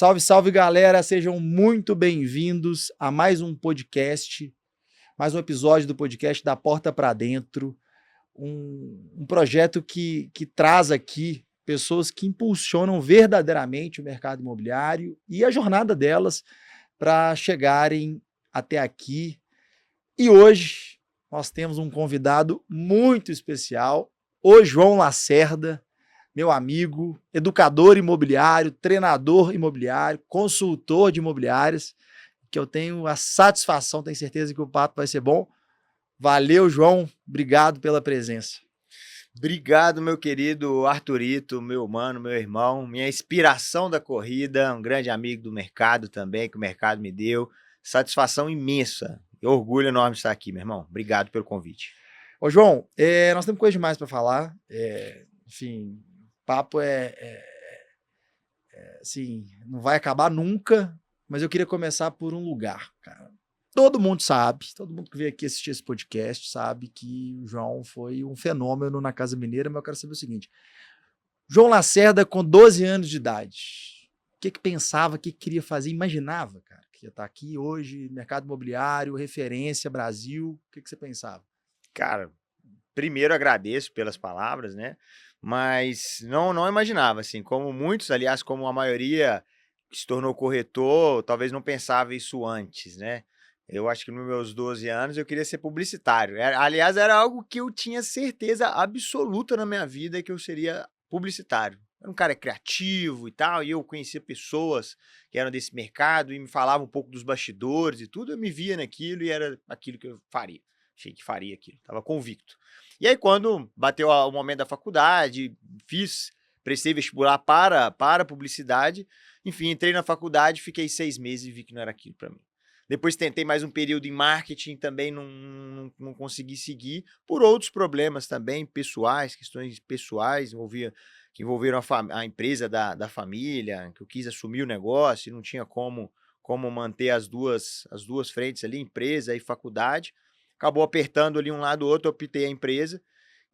Salve, salve, galera! Sejam muito bem-vindos a mais um podcast, mais um episódio do podcast Da Porta para Dentro, um projeto que traz aqui pessoas que impulsionam verdadeiramente o mercado imobiliário e a jornada delas para chegarem até aqui. E hoje nós temos um convidado muito especial, o João Lacerda, meu amigo, educador imobiliário, treinador imobiliário, consultor de imobiliárias, que eu tenho a satisfação, tenho certeza que o papo vai ser bom. Valeu, João, obrigado pela presença. Obrigado, meu querido Arthurito, meu mano, meu irmão, minha inspiração da corrida, um grande amigo do mercado também, que o mercado me deu. Satisfação imensa e orgulho enorme de estar aqui, meu irmão. Obrigado pelo convite. Ô, João, nós temos coisa demais para falar, enfim... O papo assim, não vai acabar nunca, mas eu queria começar por um lugar, cara. Todo mundo que veio aqui assistir esse podcast sabe que o João foi um fenômeno na Casa Mineira, mas eu quero saber o seguinte: João Lacerda, com 12 anos de idade, o que pensava, o que queria fazer, imaginava, cara, que ia estar aqui hoje, mercado imobiliário, referência, Brasil, o que você pensava? Cara, primeiro agradeço pelas palavras, né? Mas não imaginava, assim, como muitos, aliás, como a maioria que se tornou corretor, talvez não pensava isso antes, né? Eu acho que nos meus 12 anos eu queria ser publicitário. Aliás, era algo que eu tinha certeza absoluta na minha vida que eu seria publicitário. Era um cara criativo e tal, e eu conhecia pessoas que eram desse mercado e me falavam um pouco dos bastidores e tudo, eu me via naquilo e era aquilo que eu faria. Achei que faria aquilo, estava convicto. E aí, quando bateu o momento da faculdade, prestei vestibular para publicidade, enfim, entrei na faculdade, fiquei 6 meses e vi que não era aquilo para mim. Depois tentei mais um período em marketing, também não consegui seguir, por outros problemas também, pessoais, questões pessoais, que envolveram a empresa da família, que eu quis assumir o negócio e não tinha como manter as duas frentes ali, empresa e faculdade. Acabou apertando ali um lado ou outro, eu optei a empresa.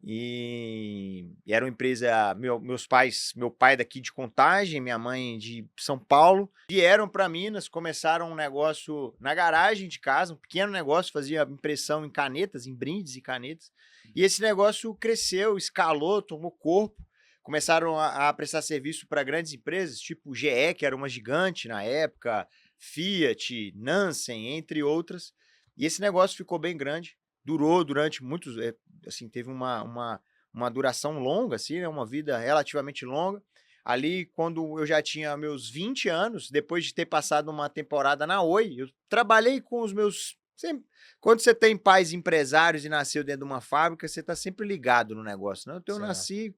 E era uma empresa, meu pai daqui de Contagem, minha mãe de São Paulo, vieram para Minas, começaram um negócio na garagem de casa, um pequeno negócio, fazia impressão em canetas, em brindes e canetas. E esse negócio cresceu, escalou, tomou corpo. Começaram a prestar serviço para grandes empresas, tipo GE, que era uma gigante na época, Fiat, Nansen, entre outras. E esse negócio ficou bem grande, durou durante muitos, assim, teve uma duração longa, assim, né, uma vida relativamente longa. Ali, quando eu já tinha meus 20 anos, depois de ter passado uma temporada na Oi, eu trabalhei com os meus... Quando você tem pais empresários e nasceu dentro de uma fábrica, você está sempre ligado no negócio, né? Então, eu nasci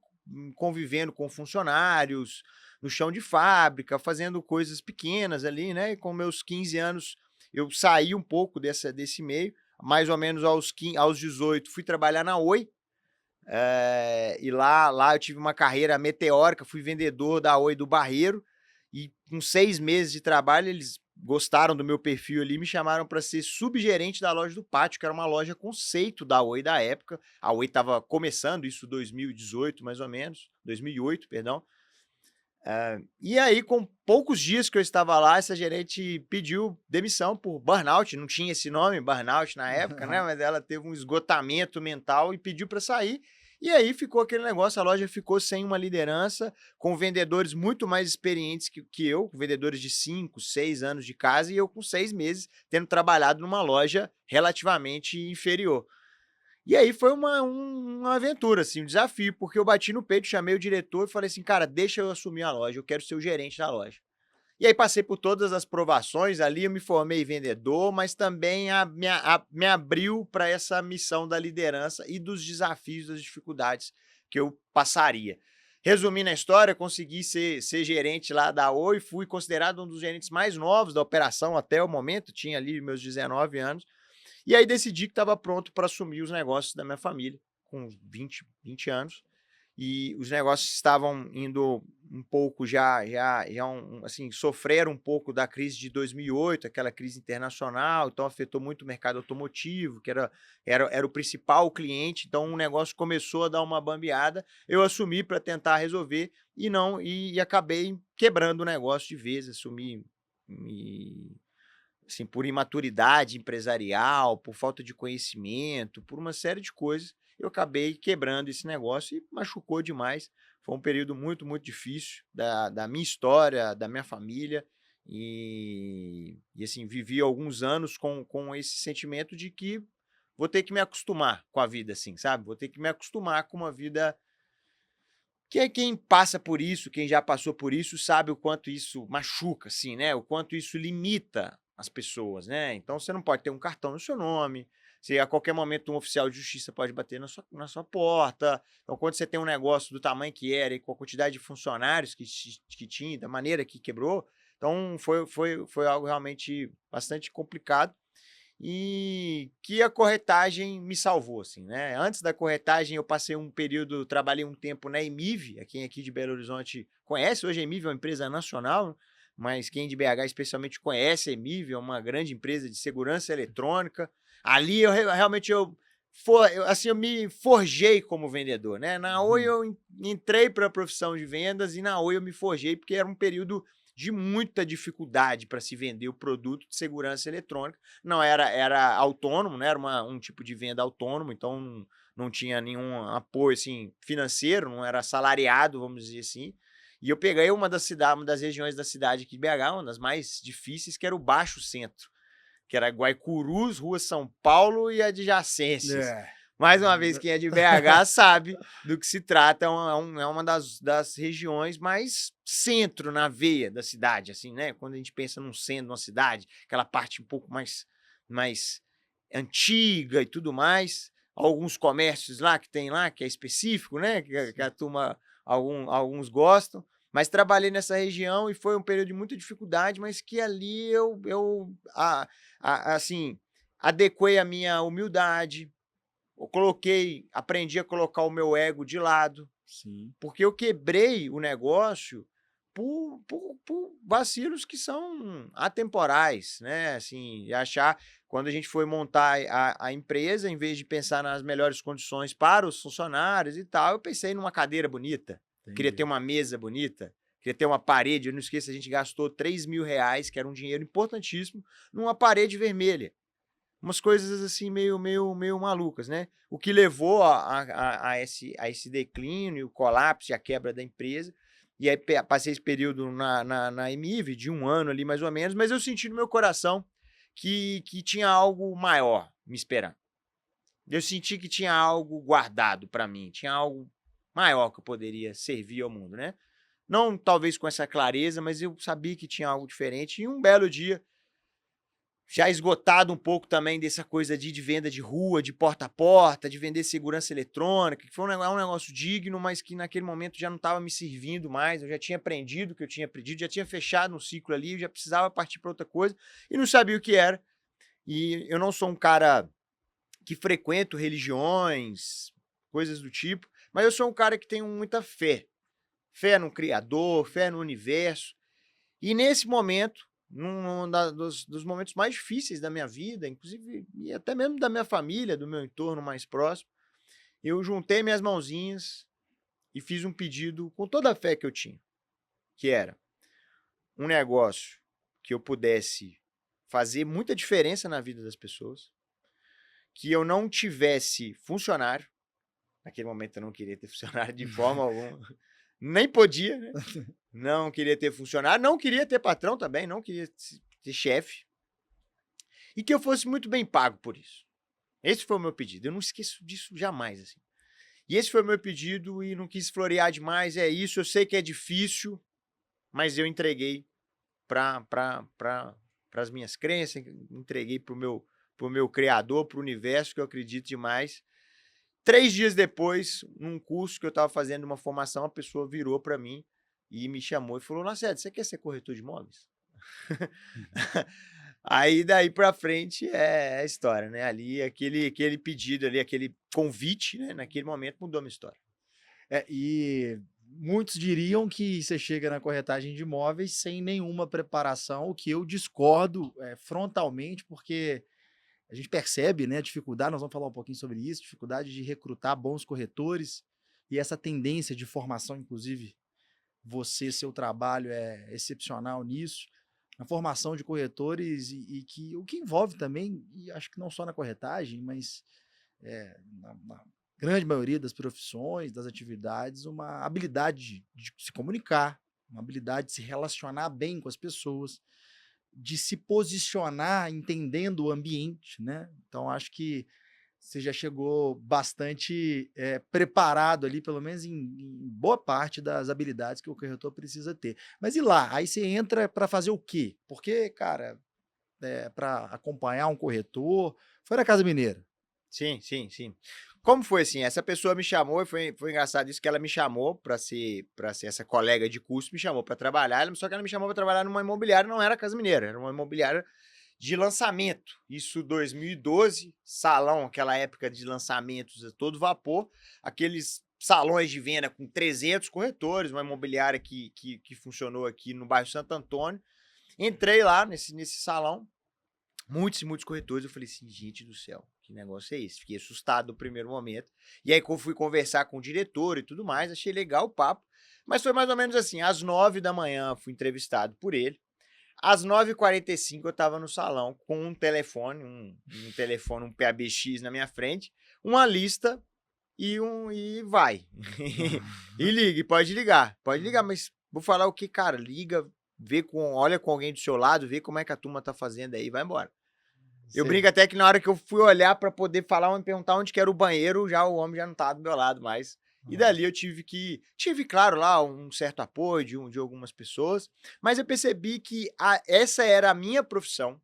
convivendo com funcionários, no chão de fábrica, fazendo coisas pequenas ali, né? E com meus 15 anos, eu saí um pouco desse meio, mais ou menos aos 18, fui trabalhar na Oi, e lá eu tive uma carreira meteórica, fui vendedor da Oi do Barreiro, e com 6 meses de trabalho, eles gostaram do meu perfil ali, me chamaram para ser subgerente da loja do Pátio, que era uma loja conceito da Oi da época. A Oi estava começando, isso em 2018, mais ou menos, 2008, perdão. E aí, com poucos dias que eu estava lá, essa gerente pediu demissão por burnout, não tinha esse nome, burnout na época, né? Mas ela teve um esgotamento mental e pediu para sair. E aí ficou aquele negócio, a loja ficou sem uma liderança, com vendedores muito mais experientes que eu, vendedores de 5, 6 anos de casa, e eu com 6 meses tendo trabalhado numa loja relativamente inferior. E aí foi uma aventura, assim, um desafio, porque eu bati no peito, chamei o diretor e falei assim, cara, deixa eu assumir a loja, eu quero ser o gerente da loja. E aí passei por todas as provações ali, eu me formei vendedor, mas também me abriu para essa missão da liderança e dos desafios, das dificuldades que eu passaria. Resumindo a história, consegui ser gerente lá da Oi, fui considerado um dos gerentes mais novos da operação até o momento, tinha ali meus 19 anos, e aí decidi que estava pronto para assumir os negócios da minha família, com 20 anos. e os negócios estavam indo um pouco assim, sofreram um pouco da crise de 2008, aquela crise internacional, então afetou muito o mercado automotivo, que era o principal cliente, então o negócio começou a dar uma bambeada, eu assumi para tentar resolver e acabei quebrando o negócio de vez, assumi assim, por imaturidade empresarial, por falta de conhecimento, por uma série de coisas, eu acabei quebrando esse negócio e machucou demais. Foi um período muito, muito difícil da minha história, da minha família. E assim, vivi alguns anos com esse sentimento de que vou ter que me acostumar com a vida, assim, sabe? Vou ter que me acostumar com uma vida que é quem passa por isso, quem já passou por isso, sabe o quanto isso machuca, assim, né? O quanto isso limita as pessoas, né? Então você não pode ter um cartão no seu nome, você, a qualquer momento um oficial de justiça pode bater na sua porta. Então, quando você tem um negócio do tamanho que era e com a quantidade de funcionários que tinha, da maneira que quebrou, então foi algo realmente bastante complicado. E que a corretagem me salvou, assim, né? Antes da corretagem, eu passei um período, trabalhei um tempo na Emiv, quem aqui de Belo Horizonte conhece, hoje a Emiv é uma empresa nacional, mas quem de BH especialmente conhece a Emiv, é uma grande empresa de segurança eletrônica. Ali realmente assim, eu me forjei como vendedor, né? Na Oi eu entrei para a profissão de vendas e na Oi eu me forjei porque era um período de muita dificuldade para se vender o produto de segurança eletrônica. Não era autônomo, né? Era um tipo de venda autônomo, então não tinha nenhum apoio assim, financeiro, não era assalariado, vamos dizer assim. E eu peguei uma das regiões da cidade aqui de BH, uma das mais difíceis, que era o Baixo Centro, que era Guaicurus, Rua São Paulo e adjacências. Mais uma vez, quem é de BH sabe do que se trata, é uma das regiões mais centro na veia da cidade, assim, né? Quando a gente pensa num centro de uma cidade, aquela parte um pouco mais antiga e tudo mais, alguns comércios lá que tem lá, que é específico, né? Que a turma, alguns gostam, mas trabalhei nessa região e foi um período de muita dificuldade, mas que ali assim, adequei a minha humildade, aprendi a colocar o meu ego de lado, Sim. porque eu quebrei o negócio por vacilos que são atemporais, né? Assim, de achar, quando a gente foi montar a empresa, em vez de pensar nas melhores condições para os funcionários e tal, eu pensei numa cadeira bonita, queria ter uma mesa bonita, queria ter uma parede, eu não esqueço, a gente gastou R$ 3.000, que era um dinheiro importantíssimo, numa parede vermelha. Umas coisas assim meio malucas, né? O que levou a esse declínio, o colapso e a quebra da empresa. E aí passei esse período na Emiv, de 1 ano ali mais ou menos, mas eu senti no meu coração que tinha algo maior me esperando. Eu senti que tinha algo guardado para mim, tinha algo maior que eu poderia servir ao mundo, né? Não talvez com essa clareza, mas eu sabia que tinha algo diferente. E um belo dia, já esgotado um pouco também dessa coisa de venda de rua, de porta a porta, de vender segurança eletrônica, que foi um negócio digno, mas que naquele momento já não estava me servindo mais, eu já tinha aprendido o que eu tinha aprendido, já tinha fechado um ciclo ali, eu já precisava partir para outra coisa e não sabia o que era. E eu não sou um cara que frequento religiões, coisas do tipo, mas eu sou um cara que tem muita fé. Fé no Criador, fé no universo. E nesse momento, dos momentos mais difíceis da minha vida, inclusive e até mesmo da minha família, do meu entorno mais próximo, eu juntei minhas mãozinhas e fiz um pedido com toda a fé que eu tinha, que era um negócio que eu pudesse fazer muita diferença na vida das pessoas, que eu não tivesse funcionário, naquele momento eu não queria ter funcionário de forma alguma, nem podia, né? Não queria ter funcionário, não queria ter patrão também, não queria ter chefe. E que eu fosse muito bem pago por isso. Esse foi o meu pedido. Eu não esqueço disso jamais, assim. E esse foi o meu pedido e não quis florear demais. É isso, eu sei que é difícil, mas eu entreguei para as minhas crenças, entreguei para o meu criador, para o universo, que eu acredito demais. 3 dias depois, num curso que eu estava fazendo uma formação, a pessoa virou para mim e me chamou e falou: Lacerda, você quer ser corretor de imóveis? Aí daí para frente é a história, né? Ali aquele pedido ali, aquele convite, né? Naquele momento mudou a minha história. E muitos diriam que você chega na corretagem de imóveis sem nenhuma preparação, o que eu discordo frontalmente, porque a gente percebe, né, a dificuldade, nós vamos falar um pouquinho sobre isso, dificuldade de recrutar bons corretores e essa tendência de formação, inclusive, seu trabalho é excepcional nisso, na formação de corretores e que o que envolve também, e acho que não só na corretagem, mas na grande maioria das profissões, das atividades, uma habilidade de se comunicar, uma habilidade de se relacionar bem com as pessoas, de se posicionar entendendo o ambiente, né? Então, acho que você já chegou bastante preparado ali, pelo menos em boa parte das habilidades que o corretor precisa ter. Mas e lá? Aí você entra para fazer o quê? Porque, cara, para acompanhar um corretor, foi na Casa Mineira. Sim, sim, sim. Como foi assim? Essa pessoa me chamou, e foi engraçado isso, que ela me chamou para ser essa colega de curso, me chamou para trabalhar, só que ela me chamou para trabalhar numa imobiliária, não era Casa Mineira, era uma imobiliária de lançamento. Isso 2012, salão, aquela época de lançamentos a todo vapor, aqueles salões de venda com 300 corretores, uma imobiliária que funcionou aqui no bairro Santo Antônio. Entrei lá nesse salão, muitos e muitos corretores, eu falei assim, gente do céu, que negócio é esse? Fiquei assustado no primeiro momento. E aí, quando fui conversar com o diretor e tudo mais, achei legal o papo. Mas foi mais ou menos assim, às 9 da manhã fui entrevistado por ele. Às 9h45 eu estava no salão com um telefone, um PABX na minha frente, uma lista e vai. E ligue, pode ligar, mas vou falar o que, cara? Liga, olha com alguém do seu lado, vê como é que a turma tá fazendo aí, vai embora. Eu brinco até que na hora que eu fui olhar para poder falar, me perguntar onde que era o banheiro, já o homem já não tava do meu lado mais. E dali eu tive, claro, lá um certo apoio de algumas pessoas, mas eu percebi que essa era a minha profissão.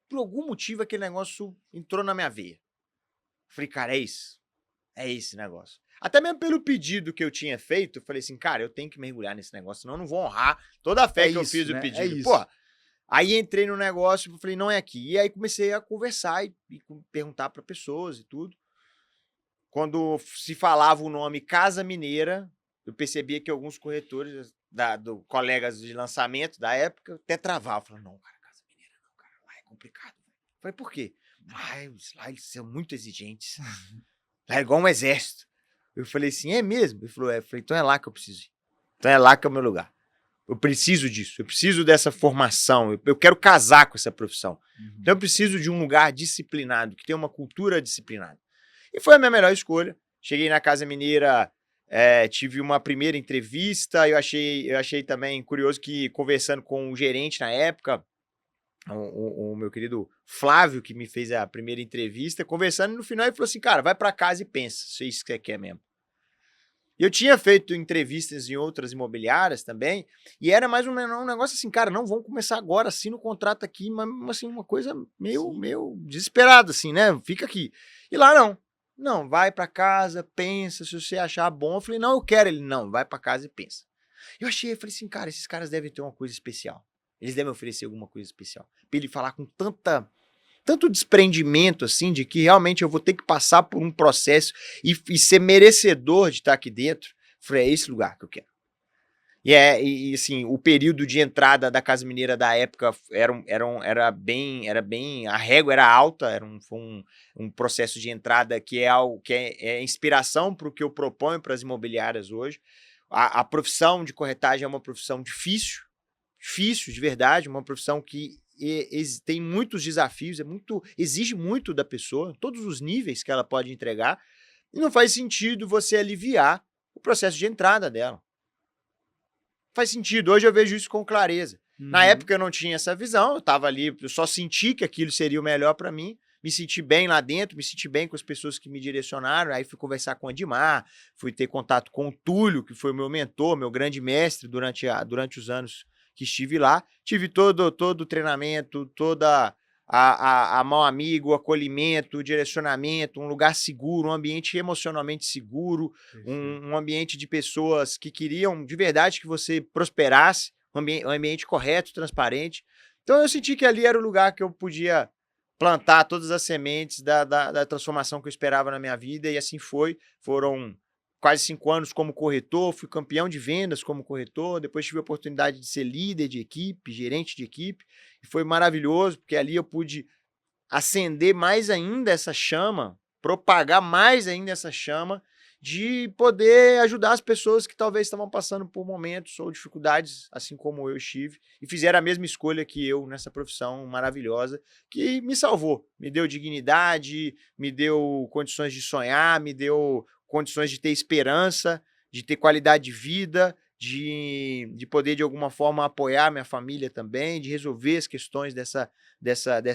Por algum motivo aquele negócio entrou na minha veia. Falei, cara, é isso. É esse negócio. Até mesmo pelo pedido que eu tinha feito, eu falei assim, cara, eu tenho que mergulhar nesse negócio, senão eu não vou honrar toda a fé que eu fiz o pedido. Pô, aí entrei no negócio e falei, não é aqui. E aí comecei a conversar e perguntar para pessoas e tudo. Quando se falava o nome Casa Mineira, eu percebia que alguns corretores, colegas de lançamento da época, até travavam. Falavam, não, cara, Casa Mineira não, cara, lá é complicado. Eu falei, por quê? Lá eles são muito exigentes. Lá é igual um exército. Eu falei assim, é mesmo? Ele falou, Eu falei, então é lá que eu preciso ir. Então é lá que é o meu lugar. Eu preciso disso, eu preciso dessa formação, eu quero casar com essa profissão. Então eu preciso de um lugar disciplinado, que tenha uma cultura disciplinada. E foi a minha melhor escolha. Cheguei na Casa Mineira, tive uma primeira entrevista, eu achei também curioso que, conversando com o gerente na época, o meu querido Flávio, que me fez a primeira entrevista, conversando, no final ele falou assim, cara, vai pra casa e pensa, se é isso que você quer mesmo. Eu tinha feito entrevistas em outras imobiliárias também, e era mais um negócio assim, cara, não, vamos começar agora, assina o contrato aqui, mas assim, uma coisa meio desesperada, assim, né? Fica aqui. E lá não, vai pra casa, pensa, se você achar bom. Eu falei, não, eu quero. Ele, não, vai pra casa e pensa. Eu falei assim, cara, esses caras devem ter uma coisa especial. Eles devem oferecer alguma coisa especial. Pra ele falar com tanto desprendimento, assim, de que realmente eu vou ter que passar por um processo e ser merecedor de estar aqui dentro. Falei, é esse lugar que eu quero. E assim, o período de entrada da Casa Mineira da época era bem, a régua era alta, foi um processo de entrada que é algo que é inspiração para o que eu proponho para as imobiliárias hoje. A profissão de corretagem é uma profissão difícil de verdade, uma profissão que tem muitos desafios, exige muito da pessoa, todos os níveis que ela pode entregar, e não faz sentido você aliviar o processo de entrada dela. Faz sentido, hoje eu vejo isso com clareza. Na época eu não tinha essa visão, eu estava ali, eu só senti que aquilo seria o melhor para mim, me senti bem lá dentro, me senti bem com as pessoas que me direcionaram, aí fui conversar com o Admar, fui ter contato com o Túlio, que foi o meu mentor, meu grande mestre durante os anos que estive lá, tive todo o treinamento, toda a mão amigo, o acolhimento, o direcionamento, um lugar seguro, um ambiente emocionalmente seguro, um ambiente de pessoas que queriam de verdade que você prosperasse, um ambiente correto, transparente. Então eu senti que ali era o lugar que eu podia plantar todas as sementes da transformação que eu esperava na minha vida, e assim foi. Foram quase 5 anos como corretor, fui campeão de vendas como corretor, depois tive a oportunidade de ser líder de equipe, gerente de equipe, e foi maravilhoso, porque ali eu pude acender mais ainda essa chama, propagar mais ainda essa chama, de poder ajudar as pessoas que talvez estavam passando por momentos ou dificuldades, assim como eu estive, e fizeram a mesma escolha que eu nessa profissão maravilhosa, que me salvou, me deu dignidade, me deu condições de sonhar, me deu condições de ter esperança, de ter qualidade de vida, de poder, de alguma forma, apoiar minha família também, de resolver as questões dessa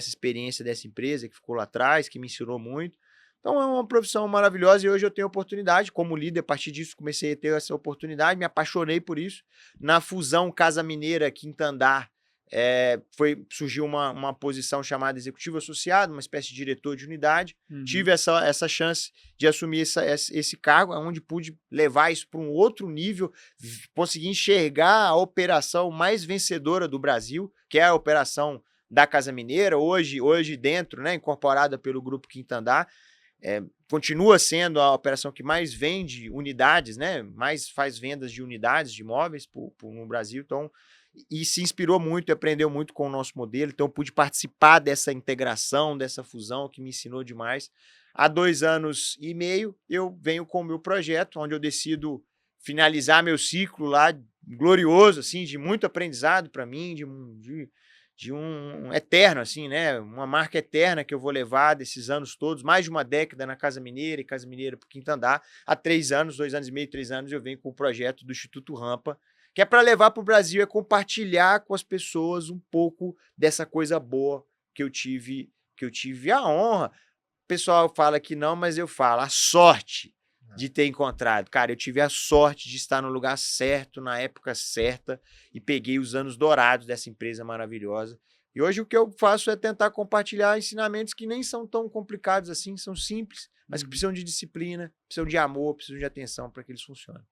experiência, dessa empresa que ficou lá atrás, que me ensinou muito. Então é uma profissão maravilhosa e hoje eu tenho oportunidade, como líder, a partir disso comecei a ter essa oportunidade, me apaixonei por isso. Na fusão Casa Mineira, Quinta Andar, surgiu uma posição chamada executivo associado, uma espécie de diretor de unidade. Tive essa chance de assumir esse cargo, onde pude levar isso para um outro nível, conseguir enxergar a operação mais vencedora do Brasil, que é a operação da Casa Mineira, hoje dentro, né, incorporada pelo Grupo Quinta Andar. Continua sendo a operação que mais vende unidades, né? Mais faz vendas de unidades de imóveis no Brasil. Então, e se inspirou muito e aprendeu muito com o nosso modelo. Então, eu pude participar dessa integração, dessa fusão, que me ensinou demais. Há 2 anos e meio, eu venho com o meu projeto, onde eu decido finalizar meu ciclo lá, glorioso, assim, de muito aprendizado para mim, de um eterno, assim, né? Uma marca eterna que eu vou levar desses anos todos, mais de uma década na Casa Mineira e Casa Mineira para o Quinta Andar. Há 3 anos, 2 anos e meio, 3 anos, eu venho com o projeto do Instituto Rampa, que é para levar para o Brasil, é compartilhar com as pessoas um pouco dessa coisa boa que eu tive a honra. O pessoal fala que não, mas eu falo, a sorte de ter encontrado. Cara, eu tive a sorte de estar no lugar certo, na época certa, e peguei os anos dourados dessa empresa maravilhosa. E hoje o que eu faço é tentar compartilhar ensinamentos que nem são tão complicados assim, são simples, mas que precisam de disciplina, precisam de amor, precisam de atenção para que eles funcionem.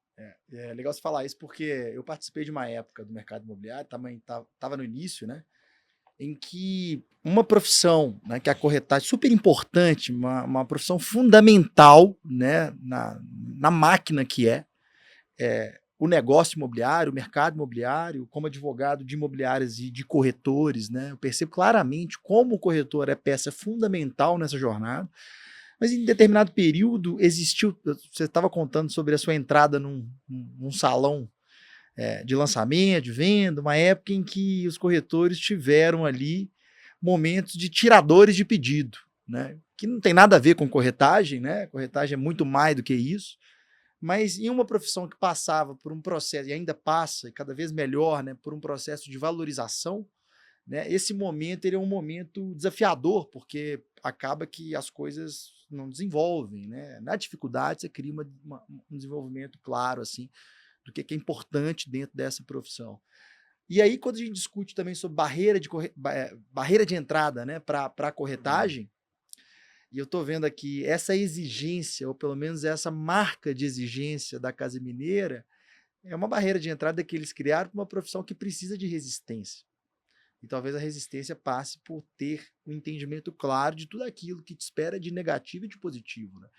É legal você falar isso, porque eu participei de uma época do mercado imobiliário, também estava no início, né? Em que uma profissão, né, que é a corretagem, super importante, uma profissão fundamental, né, na máquina que o negócio imobiliário, o mercado imobiliário, como advogado de imobiliárias e de corretores, né, eu percebo claramente como o corretor é peça fundamental nessa jornada, mas em determinado período existiu, você estava contando sobre a sua entrada num salão de lançamento, de venda, uma época em que os corretores tiveram ali momentos de tiradores de pedido, né? Que não tem nada a ver com corretagem, né? Corretagem é muito mais do que isso, mas em uma profissão que passava por um processo, e ainda passa, e cada vez melhor, né, por um processo de valorização, né? Esse momento ele é um momento desafiador, porque acaba que as coisas não desenvolvem, né? Na dificuldade você cria um desenvolvimento claro, assim, do que é importante dentro dessa profissão. E aí, quando a gente discute também sobre barreira de entrada, né, para a corretagem, e eu estou vendo aqui essa exigência, ou pelo menos essa marca de exigência da Casa Mineira, é uma barreira de entrada que eles criaram para uma profissão que precisa de resistência. E talvez a resistência passe por ter um entendimento claro de tudo aquilo que te espera de negativo e de positivo, né?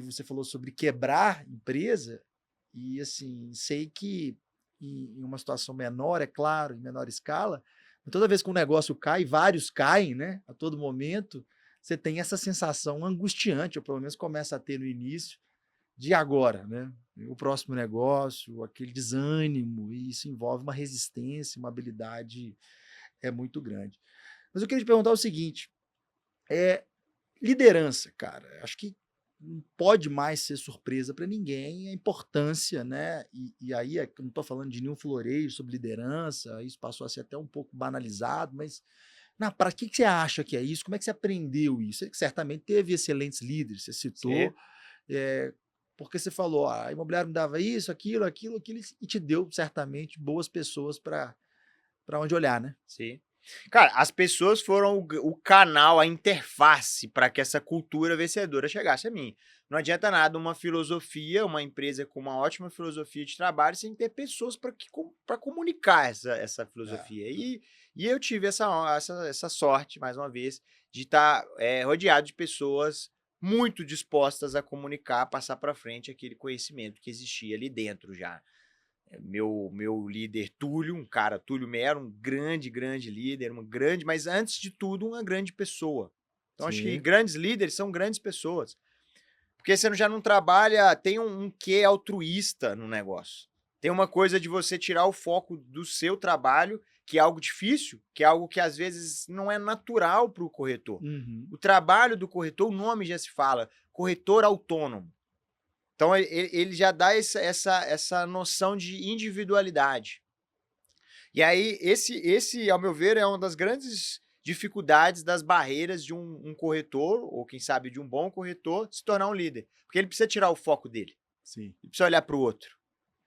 Você falou sobre quebrar empresa, e assim, sei que em uma situação menor, é claro, em menor escala, toda vez que um negócio cai, vários caem, né? A todo momento, você tem essa sensação angustiante, ou pelo menos começa a ter no início, de agora, né? O próximo negócio, aquele desânimo, e isso envolve uma resistência, uma habilidade muito grande. Mas eu queria te perguntar o seguinte, liderança, cara, acho que não pode mais ser surpresa para ninguém a importância, né? E aí, eu não estou falando de nenhum floreio sobre liderança, isso passou a ser até um pouco banalizado, mas na prática, o que você acha que é isso? Como é que você aprendeu isso? Você certamente teve excelentes líderes, você citou, porque você falou, a imobiliária me dava isso, aquilo, e te deu certamente boas pessoas para onde olhar, né? Sim. Cara, as pessoas foram o canal, a interface para que essa cultura vencedora chegasse a mim. Não adianta nada uma filosofia, uma empresa com uma ótima filosofia de trabalho sem ter pessoas para comunicar essa filosofia. E eu tive essa sorte, mais uma vez, de estar rodeado de pessoas muito dispostas a comunicar, passar para frente aquele conhecimento que existia ali dentro já. Meu líder Túlio, Túlio Mero, um grande líder, mas antes de tudo, uma grande pessoa. Então, acho que grandes líderes são grandes pessoas. Porque você já não trabalha, tem um quê altruísta no negócio. Tem uma coisa de você tirar o foco do seu trabalho, que é algo difícil, que é algo que às vezes não é natural para o corretor. O trabalho do corretor, o nome já se fala, corretor autônomo. Então, ele já dá essa noção de individualidade. E aí, esse, ao meu ver, é uma das grandes dificuldades, das barreiras de um corretor, ou quem sabe de um bom corretor, se tornar um líder. Porque ele precisa tirar o foco dele. Sim. Ele precisa olhar para o outro.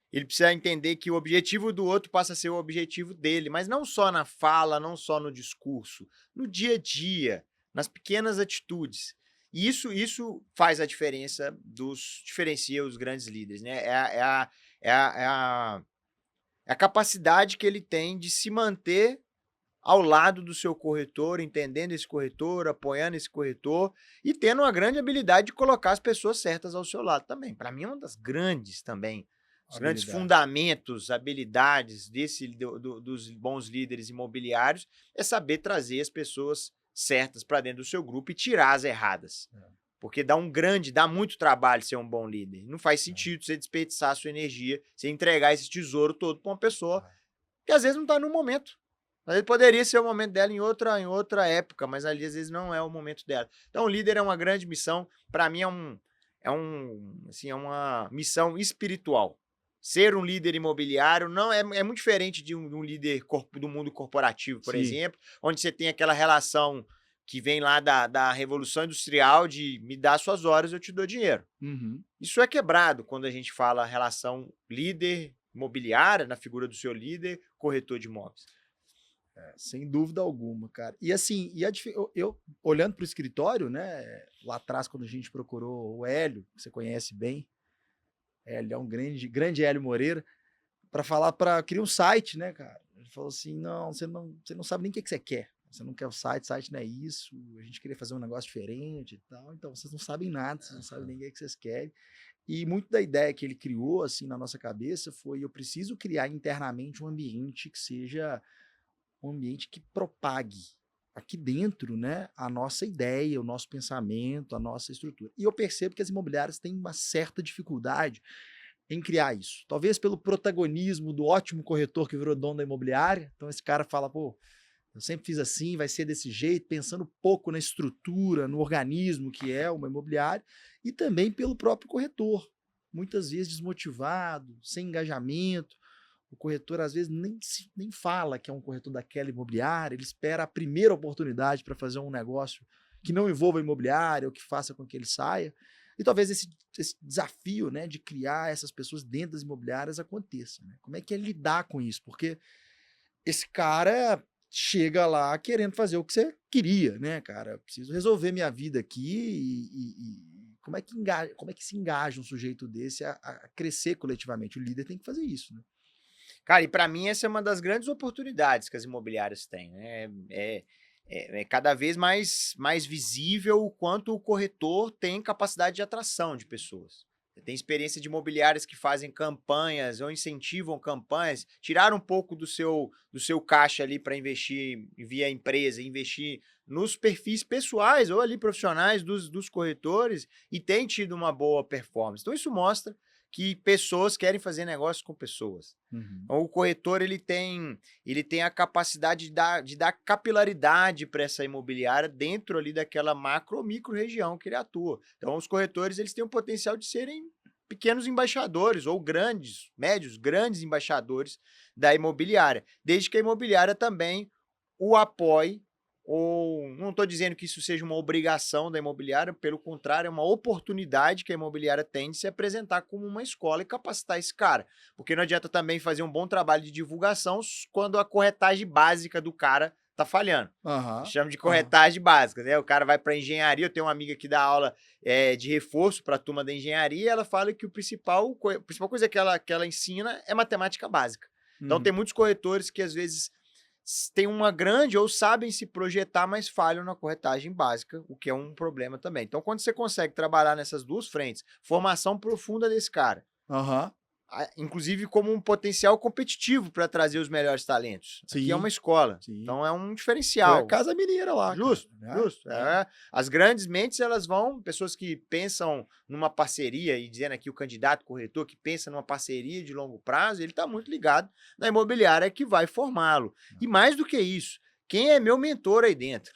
Ele precisa entender que o objetivo do outro passa a ser o objetivo dele, mas não só na fala, não só no discurso, no dia a dia, nas pequenas atitudes. E isso faz a diferença, diferencia os grandes líderes, né? É a capacidade que ele tem de se manter ao lado do seu corretor, entendendo esse corretor, apoiando esse corretor e tendo uma grande habilidade de colocar as pessoas certas ao seu lado também. Para mim, é uma das grandes também, os grandes fundamentos, habilidades dos bons líderes imobiliários é saber trazer as pessoas certas para dentro do seu grupo e tirar as erradas. Porque dá muito trabalho ser um bom líder. Não faz sentido você desperdiçar a sua energia, você entregar esse tesouro todo para uma pessoa que às vezes não está no momento. Às vezes poderia ser o momento dela em outra época, mas ali às vezes não é o momento dela. Então o líder é uma grande missão. Para mim é uma missão espiritual. Ser um líder imobiliário não é muito diferente de um líder do mundo corporativo, por exemplo, onde você tem aquela relação que vem lá da Revolução Industrial de me dar suas horas, eu te dou dinheiro. Isso é quebrado quando a gente fala relação líder imobiliária, na figura do seu líder, corretor de imóveis. Sem dúvida alguma, cara. E assim, eu olhando para o escritório, né, lá atrás, quando a gente procurou o Hélio, que você conhece bem, Hélio é um grande Hélio Moreira, queria um site, né, cara? Ele falou assim: não, você não sabe nem o que você quer. Você não quer o site não é isso, a gente queria fazer um negócio diferente e tal, então vocês não sabem nada, vocês não sabem nem o que vocês querem. E muito da ideia que ele criou, assim, na nossa cabeça foi: eu preciso criar internamente um ambiente que seja um ambiente que propague aqui dentro, né, a nossa ideia, o nosso pensamento, a nossa estrutura. E eu percebo que as imobiliárias têm uma certa dificuldade em criar isso. Talvez pelo protagonismo do ótimo corretor que virou dono da imobiliária. Então esse cara fala: pô, eu sempre fiz assim, vai ser desse jeito, pensando pouco na estrutura, no organismo que é uma imobiliária, e também pelo próprio corretor, muitas vezes desmotivado, sem engajamento. O corretor, às vezes, nem fala que é um corretor daquela imobiliária, ele espera a primeira oportunidade para fazer um negócio que não envolva a imobiliária ou que faça com que ele saia. E talvez esse desafio, né, de criar essas pessoas dentro das imobiliárias aconteça. Né? Como é que é lidar com isso? Porque esse cara chega lá querendo fazer o que você queria, né, cara? Eu preciso resolver minha vida aqui como é que se engaja um sujeito desse a crescer coletivamente? O líder tem que fazer isso, né? Cara, e para mim essa é uma das grandes oportunidades que as imobiliárias têm, né? É cada vez mais visível o quanto o corretor tem capacidade de atração de pessoas. Tem experiência de imobiliárias que fazem campanhas ou incentivam campanhas, tirar um pouco do seu caixa ali para investir via empresa, investir nos perfis pessoais ou ali profissionais dos corretores e tem tido uma boa performance. Então isso mostra que pessoas querem fazer negócio com pessoas. Então, o corretor ele tem a capacidade de dar capilaridade para essa imobiliária dentro ali daquela macro ou micro região que ele atua. Então, os corretores eles têm o potencial de serem pequenos embaixadores ou médios, grandes embaixadores da imobiliária, desde que a imobiliária também o apoie. Ou não estou dizendo que isso seja uma obrigação da imobiliária, pelo contrário, é uma oportunidade que a imobiliária tem de se apresentar como uma escola e capacitar esse cara. Porque não adianta também fazer um bom trabalho de divulgação quando a corretagem básica do cara tá falhando. Chama de corretagem básica, né? O cara vai para engenharia, eu tenho uma amiga que dá aula de reforço para a turma da engenharia, ela fala que a principal coisa que ela ensina é matemática básica. Então tem muitos corretores que às vezes têm uma grande ou sabem se projetar, mas falham na corretagem básica, o que é um problema também. Então, quando você consegue trabalhar nessas duas frentes, formação profunda desse cara, Aham. inclusive como um potencial competitivo para trazer os melhores talentos. Aqui é uma Sim, escola, sim. então é um Foi a diferencial. Casa Mineira lá, Justo, cara, né? justo. As grandes mentes, elas vão, pessoas que pensam numa parceria, e dizendo aqui o candidato corretor que pensa numa parceria de longo prazo, ele está muito ligado na imobiliária que vai formá-lo. E mais do que isso, quem é meu mentor aí dentro?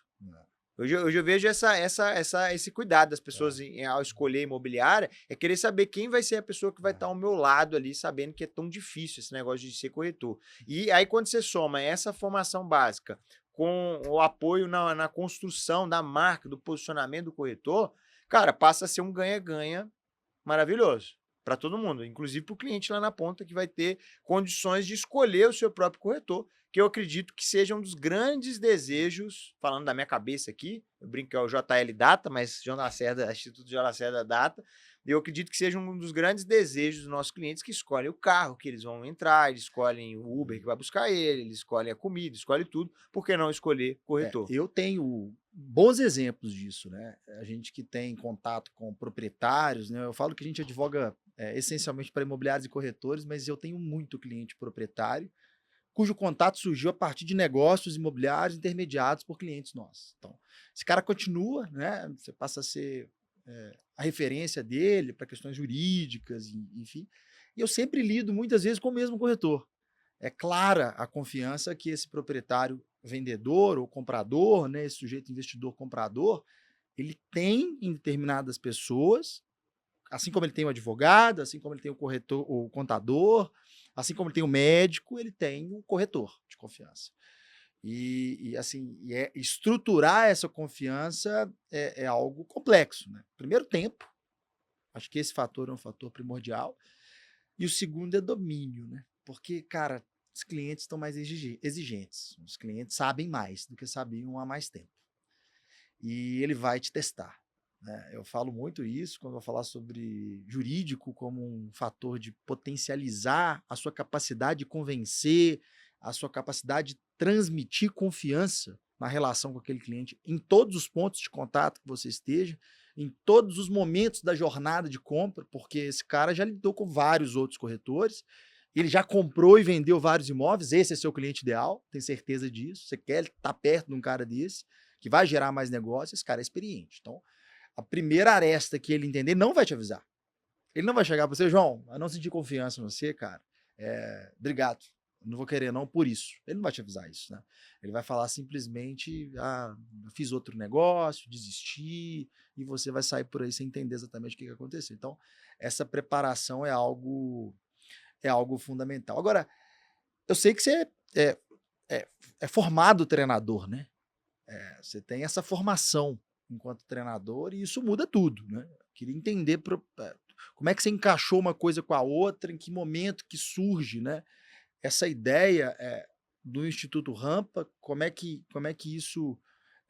Hoje eu vejo esse cuidado das pessoas ao escolher imobiliária, é querer saber quem vai ser a pessoa que vai estar ao meu lado ali, sabendo que é tão difícil esse negócio de ser corretor. E aí, quando você soma essa formação básica com o apoio na construção da marca, do posicionamento do corretor, cara, passa a ser um ganha-ganha maravilhoso para todo mundo, inclusive para o cliente lá na ponta, que vai ter condições de escolher o seu próprio corretor, que eu acredito que seja um dos grandes desejos, falando da minha cabeça aqui, eu brinco que é o JL Data, mas João Lacerda, Instituto João Lacerda Data, eu acredito que seja um dos grandes desejos dos nossos clientes, que escolhem o carro que eles vão entrar, eles escolhem o Uber que vai buscar ele, eles escolhem a comida, escolhem tudo, por que não escolher corretor? Eu tenho bons exemplos disso, né? A gente que tem contato com proprietários, né? Eu falo que a gente advoga essencialmente para imobiliários e corretores, mas eu tenho muito cliente proprietário cujo contato surgiu a partir de negócios imobiliários intermediados por clientes nossos. Então, esse cara continua, né? Você passa a ser a referência dele para questões jurídicas, enfim. E eu sempre lido muitas vezes com o mesmo corretor. É clara a confiança que esse proprietário vendedor ou comprador, né, esse sujeito investidor comprador, ele tem em determinadas pessoas, assim como ele tem o advogado, assim como ele tem o corretor, o contador, assim como ele tem o médico, ele tem o corretor de confiança. Estruturar essa confiança é algo complexo, né? Primeiro, tempo. Acho que esse fator é um fator primordial. E o segundo é domínio, né? Porque, cara, os clientes estão mais exigentes. Os clientes sabem mais do que sabiam há mais tempo. E ele vai te testar. Eu falo muito isso quando eu falar sobre jurídico como um fator de potencializar a sua capacidade de convencer, a sua capacidade de transmitir confiança na relação com aquele cliente em todos os pontos de contato que você esteja, em todos os momentos da jornada de compra, porque esse cara já lidou com vários outros corretores, ele já comprou e vendeu vários imóveis, esse é seu cliente ideal, tem certeza disso, você quer estar perto de um cara desse, que vai gerar mais negócio, esse cara é experiente. Então, a primeira aresta que ele entender, não vai te avisar. Ele não vai chegar para você, João, eu não senti confiança em você, cara. Obrigado. Não vou querer não por isso. Ele não vai te avisar isso, né? Ele vai falar simplesmente, eu fiz outro negócio, desisti, e você vai sair por aí sem entender exatamente o que aconteceu. Então, essa preparação é algo fundamental. Agora, eu sei que você é formado treinador, né? Você tem essa formação enquanto treinador e isso muda tudo, né? Queria entender como é que você encaixou uma coisa com a outra, em que momento que surge, né? Essa ideia do Instituto Rampa, como é que isso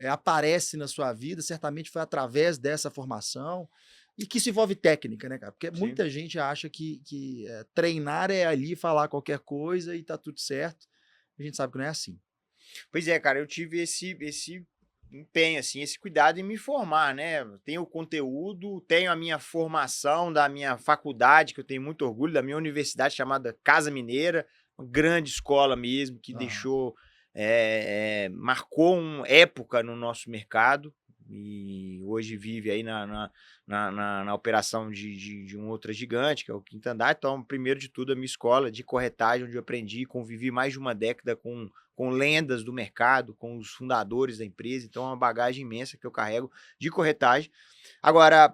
aparece na sua vida? Certamente foi através dessa formação e que isso envolve técnica, né, cara? Porque muita gente acha que treinar é ali falar qualquer coisa e tá tudo certo. A gente sabe que não é assim. Pois é, cara, eu tive esse empenho, assim, esse cuidado em me formar, né? Tenho o conteúdo, tenho a minha formação da minha faculdade, que eu tenho muito orgulho, da minha universidade chamada Casa Mineira, uma grande escola mesmo, que deixou, marcou uma época no nosso mercado, e hoje vive aí na operação de um outra gigante, que é o Quinto Andar. Então, primeiro de tudo, a minha escola de corretagem, onde eu aprendi e convivi mais de uma década com lendas do mercado, com os fundadores da empresa. Então, é uma bagagem imensa que eu carrego de corretagem. Agora,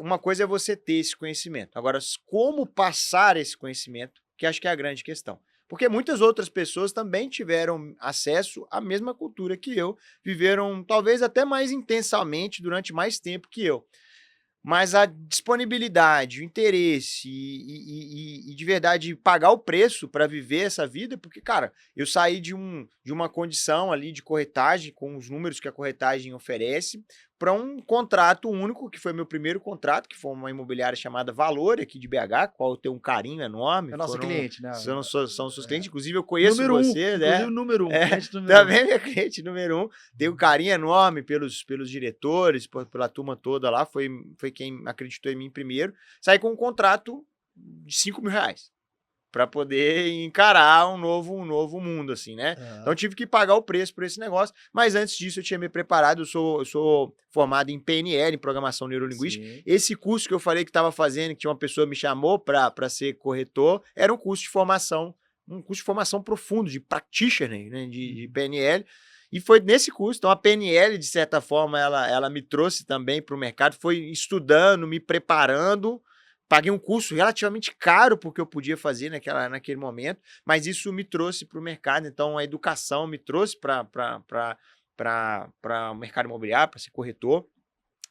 uma coisa é você ter esse conhecimento. Agora, como passar esse conhecimento, que acho que é a grande questão. Porque muitas outras pessoas também tiveram acesso à mesma cultura que eu, viveram talvez até mais intensamente durante mais tempo que eu. Mas a disponibilidade, o interesse e de verdade pagar o preço para viver essa vida, porque, cara, eu saí de uma condição ali de corretagem, com os números que a corretagem oferece, para um contrato único, que foi meu primeiro contrato, que foi uma imobiliária chamada Valor, aqui de BH, qual eu tenho um carinho enorme. É nossa cliente, né? São seus clientes, inclusive eu conheço Número um, você, né? inclusive número 1, cliente número 1. Também minha cliente número 1. Tenho um carinho enorme pelos diretores, pela turma toda lá, foi quem acreditou em mim primeiro. Saí com um contrato de R$ 5.000 para poder encarar um novo mundo, assim, né? Então tive que pagar o preço por esse negócio, mas antes disso eu tinha me preparado, eu sou formado em PNL, em Programação Neurolinguística. Sim. Esse curso que eu falei que estava fazendo, que tinha uma pessoa me chamou para ser corretor, era um curso de formação profundo, de practitioner, né, de PNL, e foi nesse curso. Então a PNL, de certa forma, ela me trouxe também para o mercado, foi estudando, me preparando. Paguei um curso relativamente caro porque eu podia fazer naquele momento, mas isso me trouxe para o mercado. Então, a educação me trouxe para o mercado imobiliário, para ser corretor.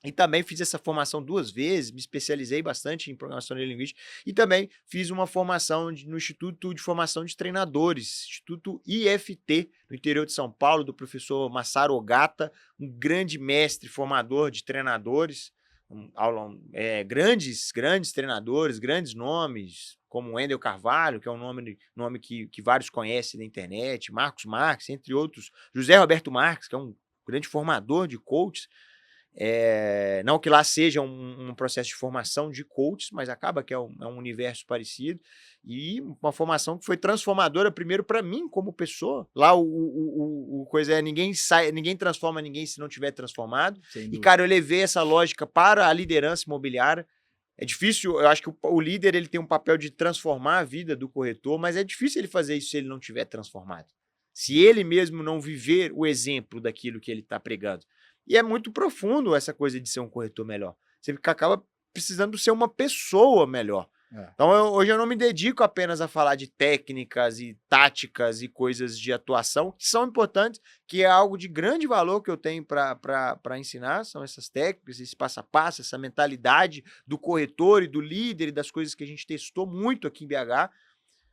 E também fiz essa formação 2 vezes, me especializei bastante em programação neurolinguística e também fiz uma formação no Instituto de Formação de Treinadores, Instituto IFT, no interior de São Paulo, do professor Masaru Ogata, um grande mestre formador de treinadores. Grandes treinadores, grandes nomes, como Wendel Carvalho, que é um nome que vários conhecem na internet, Marcos Marques, entre outros, José Roberto Marques, que é um grande formador de coaches. Não que lá seja um processo de formação de coaches, mas acaba que é um universo parecido, e uma formação que foi transformadora primeiro para mim como pessoa. Lá o coisa é ninguém transforma ninguém se não tiver transformado. E cara, eu levei essa lógica para a liderança imobiliária. É difícil, eu acho que o líder ele tem um papel de transformar a vida do corretor, mas é difícil ele fazer isso se ele não tiver transformado. Se ele mesmo não viver o exemplo daquilo que ele está pregando. E é muito profundo essa coisa de ser um corretor melhor. Você acaba precisando ser uma pessoa melhor. Então, hoje eu não me dedico apenas a falar de técnicas e táticas e coisas de atuação, que são importantes, que é algo de grande valor que eu tenho para ensinar, são essas técnicas, esse passo a passo, essa mentalidade do corretor e do líder e das coisas que a gente testou muito aqui em BH.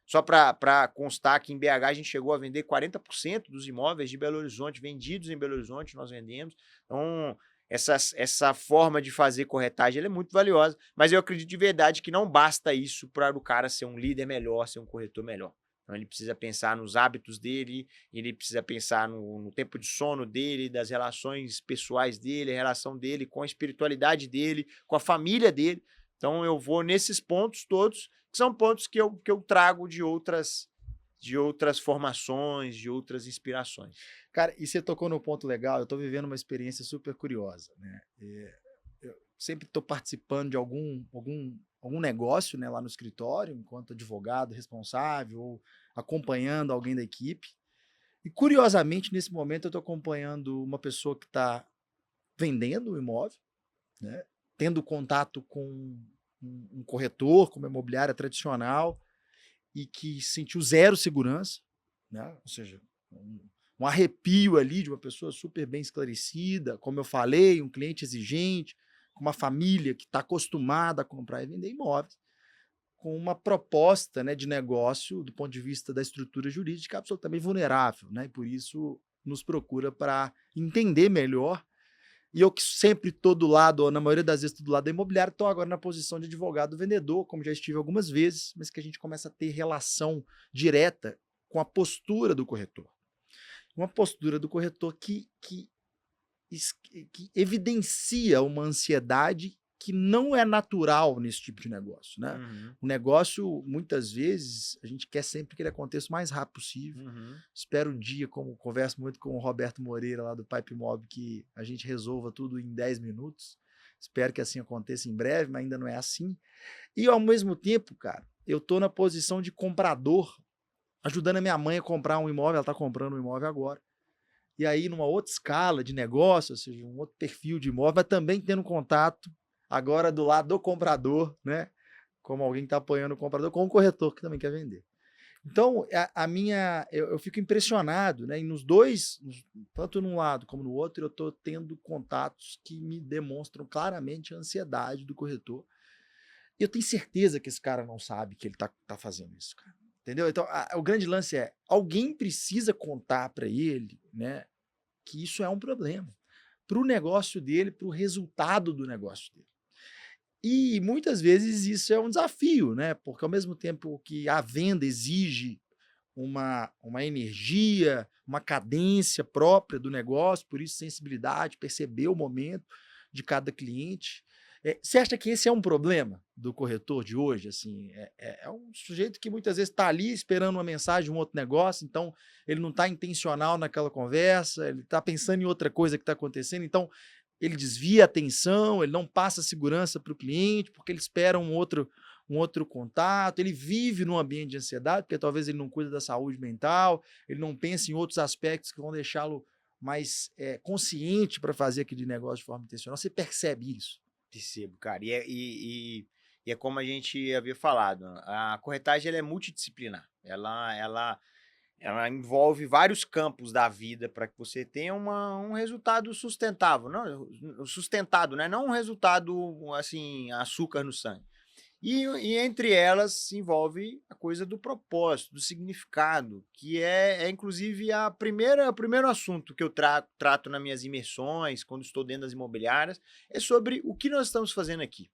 Só para constar que em BH a gente chegou a vender 40% dos imóveis de Belo Horizonte, vendidos em Belo Horizonte, nós vendemos. Então, essa forma de fazer corretagem ela é muito valiosa, mas eu acredito de verdade que não basta isso para o cara ser um líder melhor, ser um corretor melhor. Então, ele precisa pensar nos hábitos dele, ele precisa pensar no tempo de sono dele, das relações pessoais dele, a relação dele com a espiritualidade dele, com a família dele. Então, eu vou nesses pontos todos, que são pontos que eu trago de outras formações, de outras inspirações. Cara, e você tocou num ponto legal, eu estou vivendo uma experiência super curiosa, né? Eu sempre estou participando de algum negócio, né, lá no escritório, enquanto advogado responsável, ou acompanhando alguém da equipe. E, curiosamente, nesse momento, eu estou acompanhando uma pessoa que está vendendo o imóvel, né, tendo contato com um corretor, com uma imobiliária tradicional, e que sentiu zero segurança, né? Ou seja, um arrepio ali de uma pessoa super bem esclarecida, como eu falei, um cliente exigente, com uma família que está acostumada a comprar e vender imóveis, com uma proposta, né, de negócio, do ponto de vista da estrutura jurídica, absolutamente vulnerável, né? E por isso nos procura para entender melhor. E eu que sempre estou do lado, ou na maioria das vezes estou do lado da imobiliária, estou agora na posição de advogado vendedor, como já estive algumas vezes, mas que a gente começa a ter relação direta com a postura do corretor. Uma postura do corretor que evidencia uma ansiedade que não é natural nesse tipo de negócio, né? O negócio, muitas vezes, a gente quer sempre que ele aconteça o mais rápido possível. Espero um dia, como converso muito com o Roberto Moreira, lá do Pipe Mob, que a gente resolva tudo em 10 minutos. Espero que assim aconteça em breve, mas ainda não é assim. E, ao mesmo tempo, cara, eu estou na posição de comprador, ajudando a minha mãe a comprar um imóvel, ela está comprando um imóvel agora. E aí, numa outra escala de negócio, ou seja, um outro perfil de imóvel, mas também tendo contato agora do lado do comprador, né? Como alguém que está apoiando o comprador, com o corretor que também quer vender. Então, eu fico impressionado, né? E nos dois, tanto num lado como no outro, eu estou tendo contatos que me demonstram claramente a ansiedade do corretor. E eu tenho certeza que esse cara não sabe que ele está fazendo isso, cara. Entendeu? Então, o grande lance é, alguém precisa contar para ele, né, que isso é um problema. para o negócio dele, para o resultado do negócio dele. E muitas vezes isso é um desafio, né? Porque ao mesmo tempo que a venda exige uma energia, uma cadência própria do negócio, por isso sensibilidade, perceber o momento de cada cliente. Você acha que esse é um problema do corretor de hoje? Assim, é um sujeito que muitas vezes está ali esperando uma mensagem de um outro negócio, então ele não está intencional naquela conversa, ele está pensando em outra coisa que está acontecendo, então ele desvia a atenção, ele não passa segurança para o cliente, porque ele espera um outro contato, ele vive num ambiente de ansiedade, porque talvez ele não cuida da saúde mental, ele não pensa em outros aspectos que vão deixá-lo mais consciente para fazer aquele negócio de forma intencional. Você percebe isso? Percebo, cara. E é como a gente havia falado, a corretagem ela é multidisciplinar. Ela envolve vários campos da vida para que você tenha um resultado sustentável, não sustentado, né? Não um resultado assim, açúcar no sangue. E entre elas se envolve a coisa do propósito, do significado, que é inclusive o primeiro assunto que eu trato nas minhas imersões, quando estou dentro das imobiliárias, é sobre o que nós estamos fazendo aqui.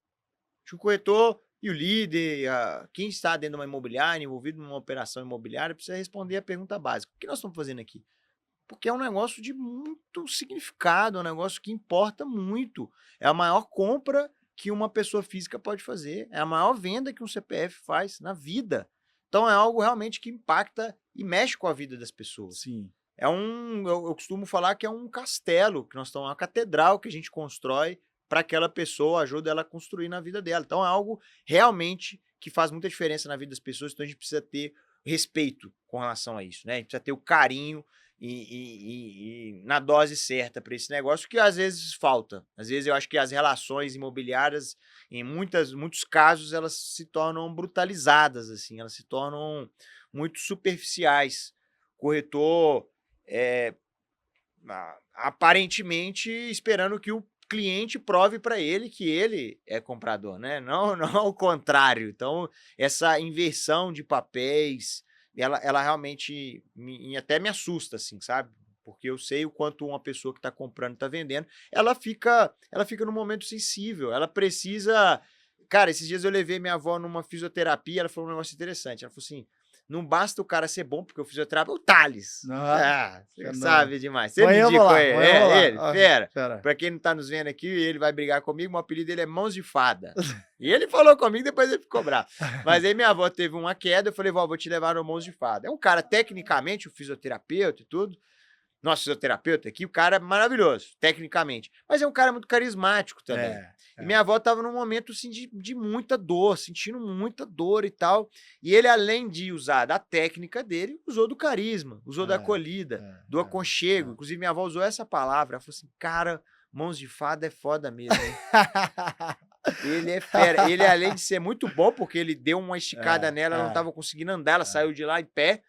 Acho que o corretor e o líder, quem está dentro de uma imobiliária, envolvido numa operação imobiliária, precisa responder a pergunta básica: o que nós estamos fazendo aqui? Porque é um negócio de muito significado, é um negócio que importa muito. É a maior compra que uma pessoa física pode fazer, é a maior venda que um CPF faz na vida. Então é algo realmente que impacta e mexe com a vida das pessoas. Sim. Eu costumo falar que é um castelo, que nós estamos, uma catedral que a gente constrói para aquela pessoa, ajuda ela a construir na vida dela. Então é algo realmente que faz muita diferença na vida das pessoas, então a gente precisa ter respeito com relação a isso, né? A gente precisa ter o carinho e na dose certa para esse negócio, que às vezes falta. Às vezes eu acho que as relações imobiliárias, em muitos casos, elas se tornam brutalizadas, assim, elas se tornam muito superficiais. O corretor, aparentemente, esperando que o cliente prove para ele que ele é comprador, né? Não o contrário. Então, essa inversão de papéis, ela realmente até me assusta, assim, sabe? Porque eu sei o quanto uma pessoa que está comprando está vendendo, ela fica num momento sensível, ela precisa... Cara, esses dias eu levei minha avó numa fisioterapia, ela falou um negócio interessante, ela falou assim: não basta o cara ser bom, porque o fisioterapeuta é o Thales. Você sabe demais. Você me indicou ele. Ele, fera. Pra quem não tá nos vendo aqui, ele vai brigar comigo, o apelido dele é Mãos de Fada. E ele falou comigo, depois ele ficou bravo. Mas aí minha avó teve uma queda, eu falei: vó, vou te levar no Mãos de Fada. É um cara, tecnicamente, o fisioterapeuta e tudo, nosso fisioterapeuta aqui, o cara é maravilhoso, tecnicamente. Mas é um cara muito carismático também. E minha avó estava num momento assim, de muita dor, sentindo muita dor e tal. E ele, além de usar da técnica dele, usou do carisma, usou da acolhida, do aconchego. Inclusive, minha avó usou essa palavra. Ela falou assim: cara, Mãos de Fada é foda mesmo, hein? Ele é fera. Ele, além de ser muito bom, porque ele deu uma esticada nela, ela não estava conseguindo andar, ela saiu de lá em pé.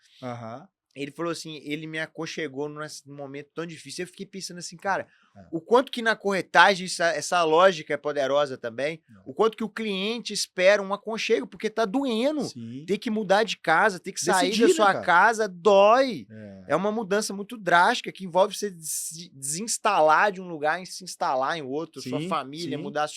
Ele falou assim, ele me aconchegou num momento tão difícil. Eu fiquei pensando assim, cara, o quanto que na corretagem essa lógica é poderosa também, o quanto que o cliente espera um aconchego, porque tá doendo. Sim. Ter que mudar de casa, ter que sair da sua casa, dói. É uma mudança muito drástica, que envolve você desinstalar de um lugar e se instalar em outro, sim, sua família, sim, mudar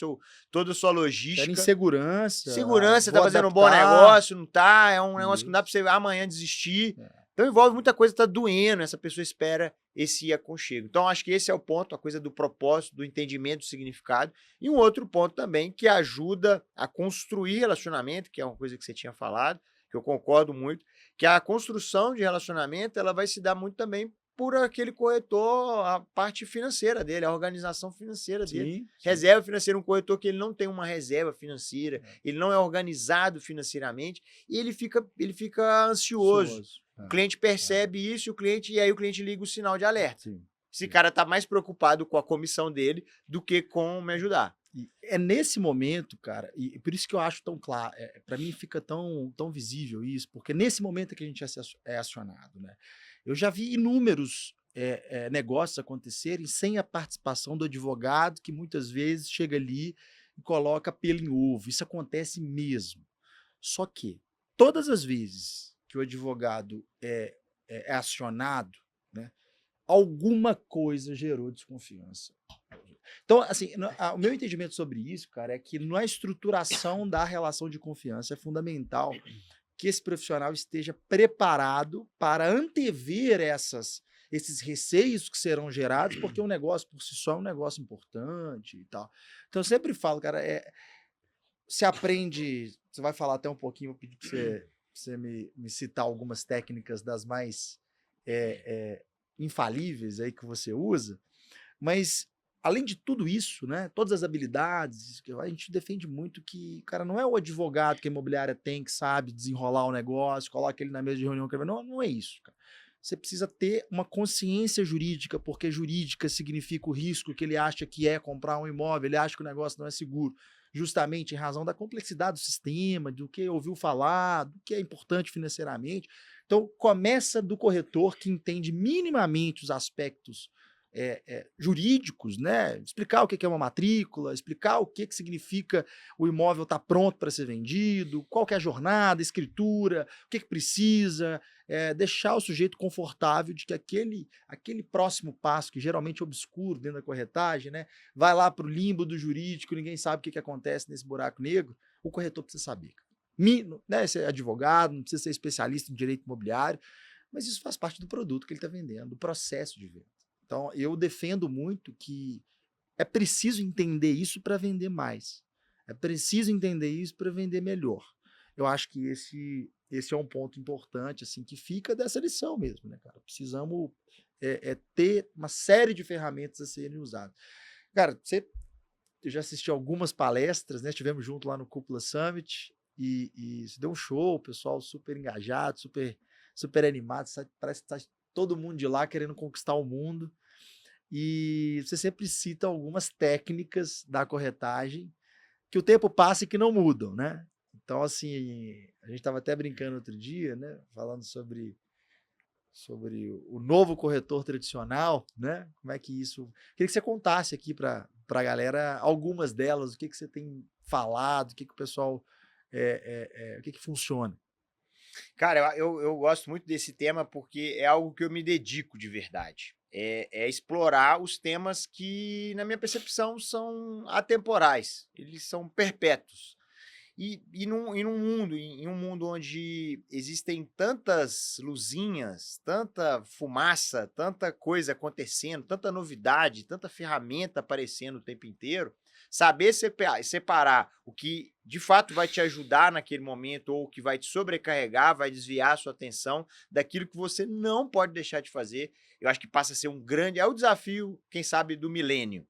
toda a sua logística. Era insegurança. Segurança, tá fazendo um bom negócio, não tá? É um negócio que não dá pra você amanhã desistir. Então envolve muita coisa, tá doendo, essa pessoa espera esse aconchego. Então acho que esse é o ponto, a coisa do propósito, do entendimento do significado. E um outro ponto também que ajuda a construir relacionamento, que é uma coisa que você tinha falado, que eu concordo muito, que a construção de relacionamento, ela vai se dar muito também por aquele corretor, a parte financeira dele, a organização financeira dele. Sim. Reserva financeira, um corretor que ele não tem uma reserva financeira, ele não é organizado financeiramente, e ele fica ansioso. O cliente percebe isso, e aí o cliente liga o sinal de alerta. Sim. Esse cara tá mais preocupado com a comissão dele do que com me ajudar. E é nesse momento, cara, e por isso que eu acho tão claro, para mim fica tão visível isso, porque nesse momento é que a gente é acionado, né? Eu já vi inúmeros negócios acontecerem sem a participação do advogado, que muitas vezes chega ali e coloca pelo em ovo. Isso acontece mesmo. Só que todas as vezes que o advogado é acionado, né, alguma coisa gerou desconfiança. Então, assim, o meu entendimento sobre isso, cara, é que na estruturação da relação de confiança é fundamental que esse profissional esteja preparado para antever esses receios que serão gerados, porque o negócio por si só é um negócio importante e tal. Então, eu sempre falo, cara, se aprende, você vai falar até um pouquinho, vou pedir para você me citar algumas técnicas das mais infalíveis aí que você usa, mas além de tudo isso, né, todas as habilidades, a gente defende muito que, cara, não é o advogado que a imobiliária tem, que sabe desenrolar o negócio, coloca ele na mesa de reunião, não é isso, cara. Você precisa ter uma consciência jurídica, porque jurídica significa o risco que ele acha que é comprar um imóvel, ele acha que o negócio não é seguro, justamente em razão da complexidade do sistema, do que ouviu falar, do que é importante financeiramente. Então, começa do corretor que entende minimamente os aspectos jurídicos, né? Explicar o que é uma matrícula, explicar o que significa o imóvel estar pronto para ser vendido, qual que é a jornada, escritura, o que precisa, deixar o sujeito confortável de que aquele próximo passo, que geralmente é obscuro dentro da corretagem, né? Vai lá para o limbo do jurídico, ninguém sabe o que acontece nesse buraco negro, o corretor precisa saber. Né? Ser advogado, não precisa ser especialista em direito imobiliário, mas isso faz parte do produto que ele está vendendo, do processo de venda. Então, eu defendo muito que é preciso entender isso para vender mais. É preciso entender isso para vender melhor. Eu acho que esse é um ponto importante, assim, que fica dessa lição mesmo, né, cara? Precisamos ter uma série de ferramentas a serem usadas. Cara, eu já assisti algumas palestras, né? Estivemos junto lá no Cúpula Summit e se deu um show, o pessoal super engajado, super animado, parece que está todo mundo de lá querendo conquistar o mundo. E você sempre cita algumas técnicas da corretagem que o tempo passa e que não mudam, né? Então, assim, a gente estava até brincando outro dia, né? Falando sobre o novo corretor tradicional, né? Como é que isso... Queria que você contasse aqui para a galera algumas delas, o que você tem falado, o que o pessoal... o que funciona. Cara, eu gosto muito desse tema porque é algo que eu me dedico de verdade. É explorar os temas que, na minha percepção, são atemporais. Eles são perpétuos. E em um mundo onde existem tantas luzinhas, tanta fumaça, tanta coisa acontecendo, tanta novidade, tanta ferramenta aparecendo o tempo inteiro, saber separar o que de fato vai te ajudar naquele momento ou o que vai te sobrecarregar, vai desviar a sua atenção daquilo que você não pode deixar de fazer, eu acho que passa a ser é o desafio, quem sabe, do milênio.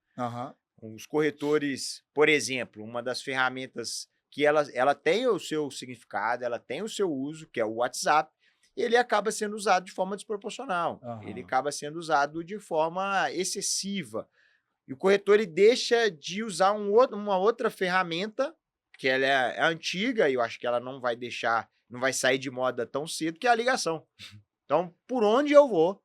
Os corretores, por exemplo, uma das ferramentas que ela tem o seu significado, ela tem o seu uso, que é o WhatsApp, e ele acaba sendo usado de forma desproporcional. Ele acaba sendo usado de forma excessiva. E o corretor ele deixa de usar uma outra ferramenta, que ela é antiga, e eu acho que ela não vai sair de moda tão cedo, que é a ligação. Então, por onde eu vou,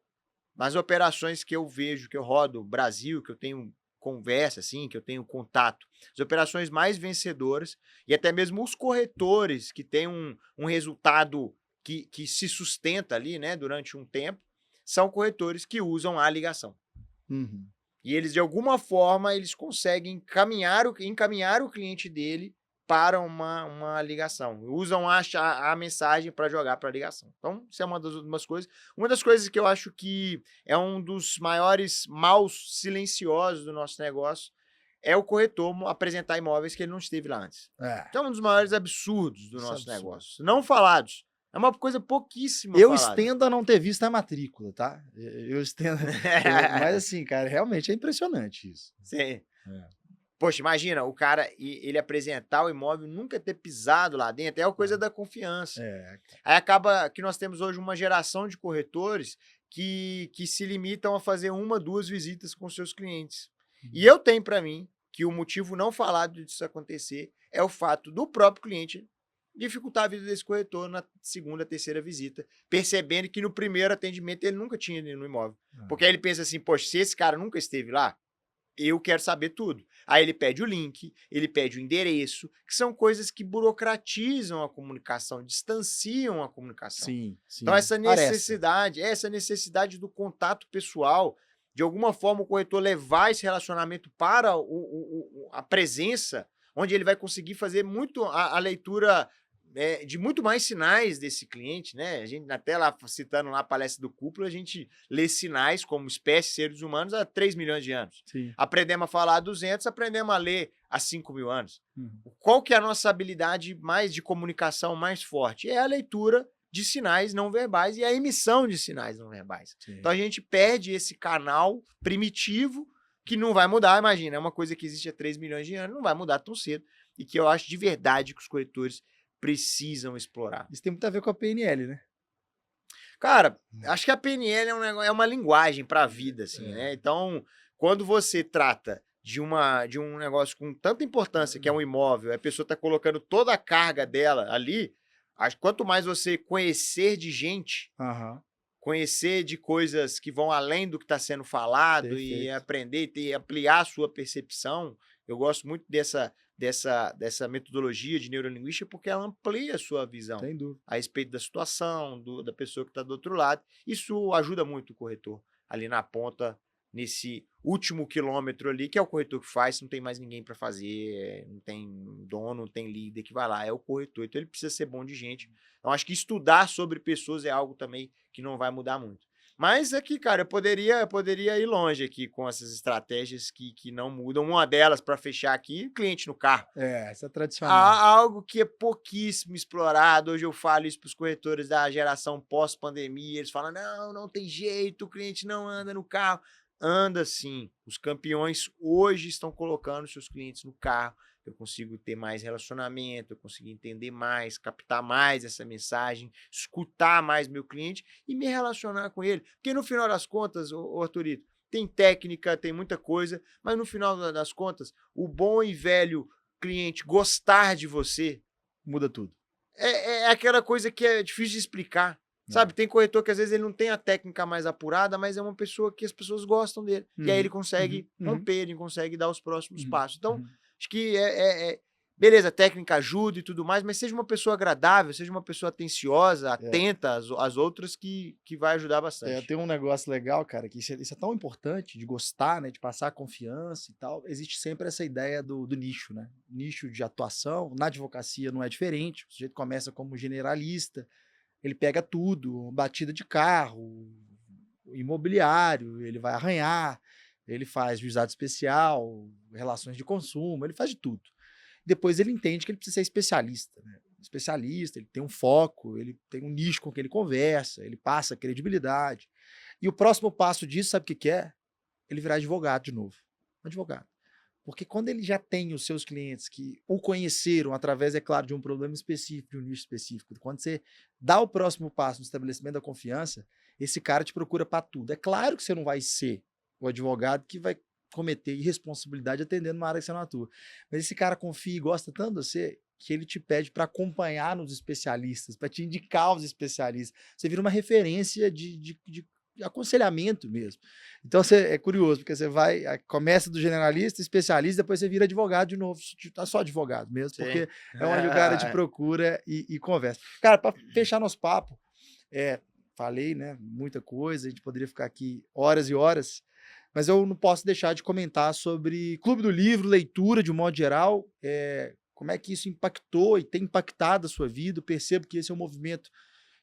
nas operações que eu vejo, que eu rodo Brasil, que eu tenho conversa, assim, que eu tenho contato, as operações mais vencedoras e até mesmo os corretores que têm um resultado que se sustenta ali, né, durante um tempo, são corretores que usam a ligação. E eles, de alguma forma, eles conseguem encaminhar o cliente dele para uma ligação. Usam a mensagem para jogar para a ligação. Então, isso é uma das coisas. Uma das coisas que eu acho que é um dos maiores maus silenciosos do nosso negócio é o corretor apresentar imóveis que ele não esteve lá antes. Que é um dos maiores absurdos do nosso negócio. Não falados. É uma coisa pouquíssima Eu estendo a não ter visto a matrícula, tá? Eu estendo... Mas assim, cara, realmente é impressionante isso. Sim. Poxa, imagina, o cara, ele apresentar o imóvel, nunca ter pisado lá dentro, é a coisa da confiança. Aí acaba que nós temos hoje uma geração de corretores que se limitam a fazer 1, 2 visitas com seus clientes. E eu tenho para mim que o motivo não falado disso acontecer é o fato do próprio cliente dificultar a vida desse corretor na 2ª, 3ª visita, percebendo que no primeiro atendimento ele nunca tinha ido no imóvel. Porque aí ele pensa assim, poxa, se esse cara nunca esteve lá, eu quero saber tudo. Aí ele pede o link, ele pede o endereço, que são coisas que burocratizam a comunicação, distanciam a comunicação. Sim, Então, sim. Parece. essa necessidade do contato pessoal, de alguma forma o corretor levar esse relacionamento para a presença, onde ele vai conseguir fazer muito a leitura de muito mais sinais desse cliente, né? A gente, até lá, citando lá a palestra do Cúpula, a gente lê sinais como espécie, seres humanos, há 3 milhões de anos. Sim. Aprendemos a falar há 200, aprendemos a ler há 5 mil anos. Uhum. Qual que é a nossa habilidade mais de comunicação mais forte? É a leitura de sinais não verbais e a emissão de sinais não verbais. Sim. Então a gente perde esse canal primitivo que não vai mudar, imagina, é uma coisa que existe há 3 milhões de anos, não vai mudar tão cedo e que eu acho de verdade que os corretores precisam explorar. Isso tem muito a ver com a PNL, né? Cara, acho que a PNL é uma linguagem para a vida, assim, né? Então, quando você trata de um negócio com tanta importância, que é um imóvel, a pessoa está colocando toda a carga dela ali, acho que quanto mais você conhecer de gente, conhecer de coisas que vão além do que está sendo falado, perfeito, e aprender e ampliar a sua percepção, eu gosto muito dessa metodologia de neurolinguística, porque ela amplia a sua visão a respeito da situação, da pessoa que está do outro lado. Isso ajuda muito o corretor ali na ponta, nesse último quilômetro ali, que é o corretor que faz, não tem mais ninguém para fazer, não tem dono, não tem líder que vai lá, é o corretor. Então ele precisa ser bom de gente. Então acho que estudar sobre pessoas é algo também que não vai mudar muito. Mas aqui, cara, eu poderia ir longe aqui com essas estratégias que não mudam. Uma delas, para fechar aqui, cliente no carro. Essa é tradicional. Há algo que é pouquíssimo explorado. Hoje eu falo isso para os corretores da geração pós-pandemia. Eles falam, não tem jeito, o cliente não anda no carro. Anda sim. Os campeões hoje estão colocando seus clientes no carro. Eu consigo ter mais relacionamento, eu consigo entender mais, captar mais essa mensagem, escutar mais meu cliente e me relacionar com ele. Porque no final das contas, Arthurito, tem técnica, tem muita coisa, mas no final das contas, o bom e velho cliente gostar de você muda tudo. É aquela coisa que é difícil de explicar. Sabe, tem corretor que às vezes ele não tem a técnica mais apurada, mas é uma pessoa que as pessoas gostam dele. E aí ele consegue romper, ele consegue dar os próximos passos. Então, acho que beleza, a técnica ajuda e tudo mais, mas seja uma pessoa agradável, seja uma pessoa atenciosa, atenta às outras, que vai ajudar bastante. Tem um negócio legal, cara, que isso é tão importante de gostar, né, de passar confiança e tal. Existe sempre essa ideia do nicho, né? Nicho de atuação. Na advocacia não é diferente. O sujeito começa como generalista, ele pega tudo, batida de carro, imobiliário, ele vai arranhar, ele faz juizado especial, relações de consumo, ele faz de tudo. Depois ele entende que ele precisa ser especialista, né? Especialista, ele tem um foco, ele tem um nicho com quem ele conversa, ele passa credibilidade. E o próximo passo disso, sabe o que é? Ele virar advogado de novo. Advogado. Porque quando ele já tem os seus clientes que o conheceram através, é claro, de um problema específico, de um nicho específico, quando você dá o próximo passo no estabelecimento da confiança, esse cara te procura para tudo. É claro que você não vai ser o advogado que vai cometer irresponsabilidade atendendo uma área que você não atua. Mas esse cara confia e gosta tanto de você que ele te pede para acompanhar nos especialistas, para te indicar os especialistas. Você vira uma referência de aconselhamento mesmo. Então é curioso, porque você começa do generalista, especialista, depois você vira advogado de novo, tá só advogado mesmo, sim, porque é onde o cara te procura e conversa. Cara, para fechar nosso papo, falei, né, muita coisa, a gente poderia ficar aqui horas e horas, mas eu não posso deixar de comentar sobre Clube do Livro, leitura de um modo geral, como é que isso impactou e tem impactado a sua vida. Eu percebo que esse é um movimento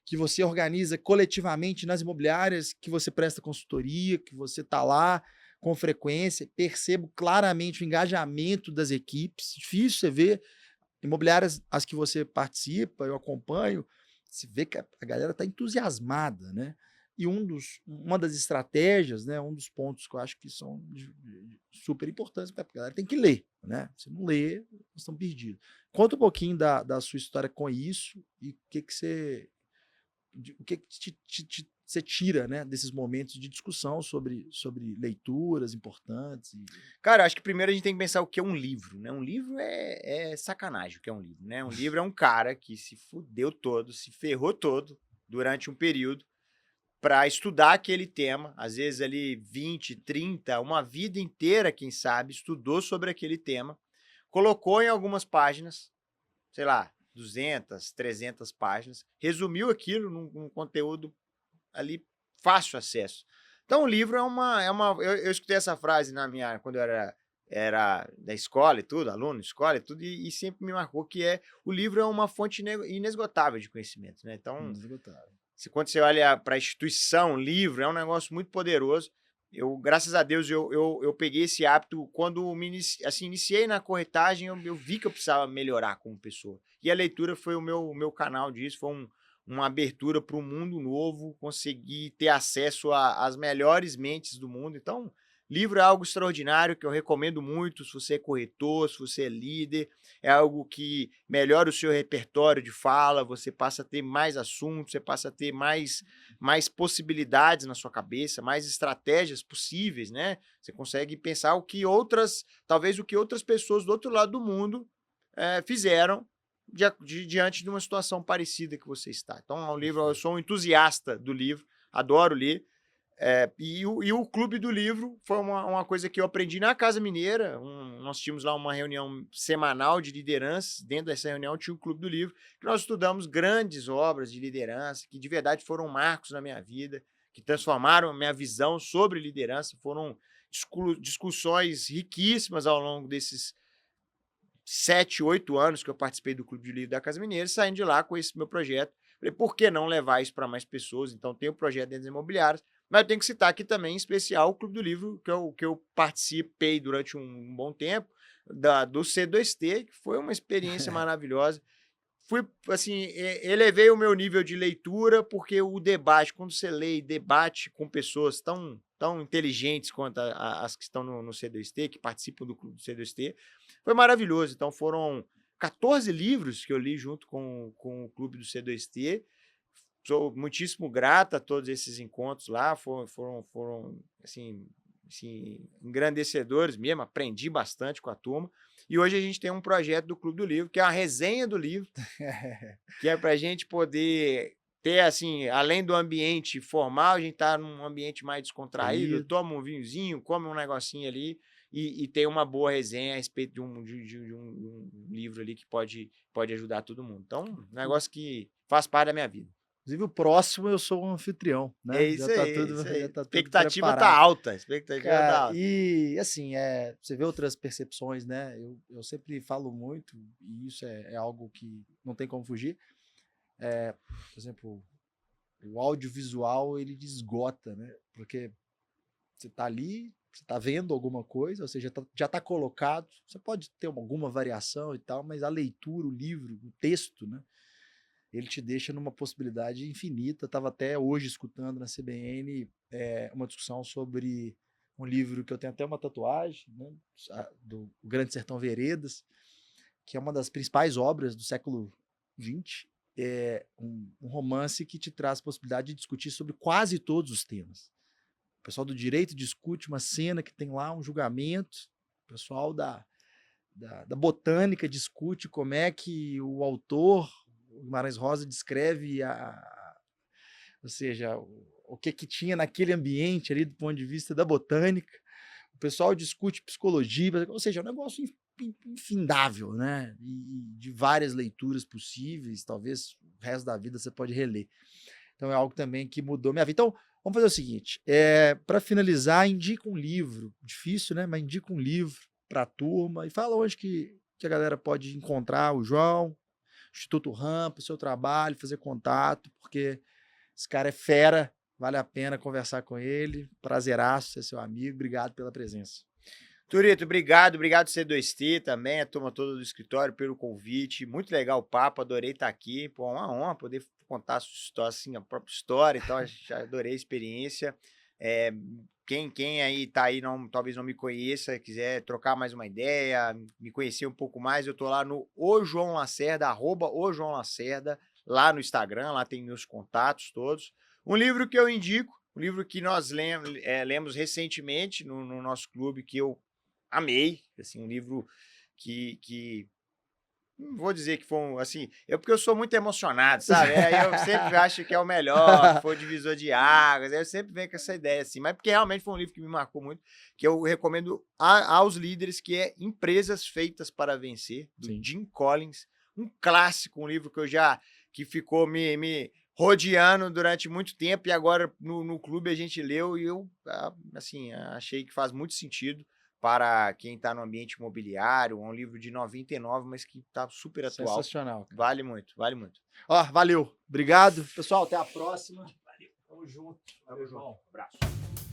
que você organiza coletivamente nas imobiliárias, que você presta consultoria, que você está lá com frequência. Percebo claramente o engajamento das equipes. Difícil você ver imobiliárias as que você participa, eu acompanho, você vê que a galera está entusiasmada, né? E uma das estratégias, né, um dos pontos que eu acho que são super importantes, porque a galera tem que ler, né? Se não ler, nós estamos perdidos. Conta um pouquinho da sua história com isso e o que você tira, né, desses momentos de discussão sobre leituras importantes. Cara, acho que primeiro a gente tem que pensar o que é um livro, né? Um livro é sacanagem o que é um livro, né? Um livro é um cara que se fudeu todo, se ferrou todo durante um período para estudar aquele tema, às vezes ali 20, 30, uma vida inteira, quem sabe, estudou sobre aquele tema, colocou em algumas páginas, sei lá, 200, 300 páginas, resumiu aquilo num conteúdo ali fácil acesso. Então o livro eu escutei essa frase quando eu era da escola e tudo, aluno de escola e tudo, e sempre me marcou que o livro é uma fonte inesgotável de conhecimento, né? Então, Inesgotável. quando você olha para a instituição, livro é um negócio muito poderoso. Graças a Deus, eu peguei esse hábito quando iniciei na corretagem, eu vi que eu precisava melhorar como pessoa. E a leitura foi o meu canal disso, foi uma abertura para um mundo novo, conseguir ter acesso às melhores mentes do mundo. Então, livro é algo extraordinário que eu recomendo muito se você é corretor, se você é líder. É algo que melhora o seu repertório de fala, você passa a ter mais assuntos, você passa a ter mais possibilidades na sua cabeça, mais estratégias possíveis, né? Você consegue pensar talvez o que outras pessoas do outro lado do mundo fizeram diante de uma situação parecida que você está. Então, eu sou um entusiasta do livro, adoro ler. E o Clube do Livro foi uma coisa que eu aprendi na Casa Mineira. Nós tínhamos lá uma reunião semanal de lideranças. Dentro dessa reunião tinha o Clube do Livro, que nós estudamos grandes obras de liderança, que de verdade foram marcos na minha vida, que transformaram a minha visão sobre liderança. Foram discussões riquíssimas ao longo desses 7, 8 anos que eu participei do Clube de Livro da Casa Mineira, saindo de lá com esse meu projeto. Falei, por que não levar isso para mais pessoas? Então, tem o projeto Dentro das Imobiliárias, mas eu tenho que citar aqui também, em especial, o Clube do Livro, que eu participei durante um bom tempo, do C2T, que foi uma experiência maravilhosa. Elevei o meu nível de leitura, porque o debate, quando você lê e debate com pessoas tão inteligentes quanto as que estão no C2T, que participam do Clube do C2T, foi maravilhoso. Então, foram 14 livros que eu li junto com o Clube do C2T. Sou muitíssimo grato a todos esses encontros lá, foram assim, engrandecedores mesmo, aprendi bastante com a turma. E hoje a gente tem um projeto do Clube do Livro, que é a resenha do livro, que é para a gente poder ter, assim, além do ambiente formal, a gente tá num ambiente mais descontraído, toma um vinhozinho, come um negocinho ali e tem uma boa resenha a respeito de um livro ali que pode ajudar todo mundo. Então, um negócio que faz parte da minha vida. Inclusive, o próximo eu sou um anfitrião, né? É isso aí, isso aí. Já tá tudo Expectativa tá preparado. alta, expectativa tá alta. E assim, você vê outras percepções, né? Eu sempre falo muito, e isso é algo que não tem como fugir. Por exemplo, o audiovisual, ele esgota, né? Porque você tá ali, você tá vendo alguma coisa, ou seja, já tá colocado, você pode ter alguma variação e tal, mas a leitura, o livro, o texto, né? Ele te deixa numa possibilidade infinita. Estava até hoje escutando na CBN uma discussão sobre um livro que eu tenho até uma tatuagem, né, do Grande Sertão Veredas, que é uma das principais obras do século XX. É um romance que te traz a possibilidade de discutir sobre quase todos os temas. O pessoal do direito discute uma cena que tem lá um julgamento, o pessoal da botânica discute como é que o autor, o Guimarães Rosa, descreve ou seja, o que tinha naquele ambiente ali do ponto de vista da botânica. O pessoal discute psicologia, ou seja, é um negócio infindável, né? E de várias leituras possíveis, talvez o resto da vida você pode reler. Então é algo também que mudou minha vida. Então, vamos fazer o seguinte, para finalizar, indica um livro, difícil, né? Mas indica um livro para a turma e fala onde que a galera pode encontrar o João, Instituto Rampa, o seu trabalho, fazer contato, porque esse cara é fera, vale a pena conversar com ele. Prazeraço ser seu amigo, obrigado pela presença. Turito, obrigado C2T também, a turma toda do escritório pelo convite, muito legal o papo, adorei estar aqui, pô, uma honra poder contar a sua história, assim, a própria história, então já adorei a experiência. Quem aí tá aí, talvez não me conheça, quiser trocar mais uma ideia, me conhecer um pouco mais, eu tô lá no O João Lacerda, @ojoaolacerda, lá no Instagram, lá tem meus contatos todos. Um livro que eu indico, um livro que nós lemos recentemente no nosso clube, que eu amei, assim, um livro que Não vou dizer que foi assim, porque eu sou muito emocionado, sabe? Aí eu sempre acho que é o melhor, que foi o divisor de águas, aí eu sempre venho com essa ideia assim, mas porque realmente foi um livro que me marcou muito, que eu recomendo aos líderes, que é Empresas Feitas para Vencer, do Sim. Jim Collins, um clássico, um livro que ficou me rodeando durante muito tempo, e agora no clube a gente leu e eu, assim, achei que faz muito sentido para quem está no ambiente imobiliário. É um livro de 99, mas que está super atual. Sensacional, cara. Vale muito, vale muito. Ó, valeu. Obrigado. Pessoal, até a próxima. Valeu. Tamo junto. Tamo junto. Abraço.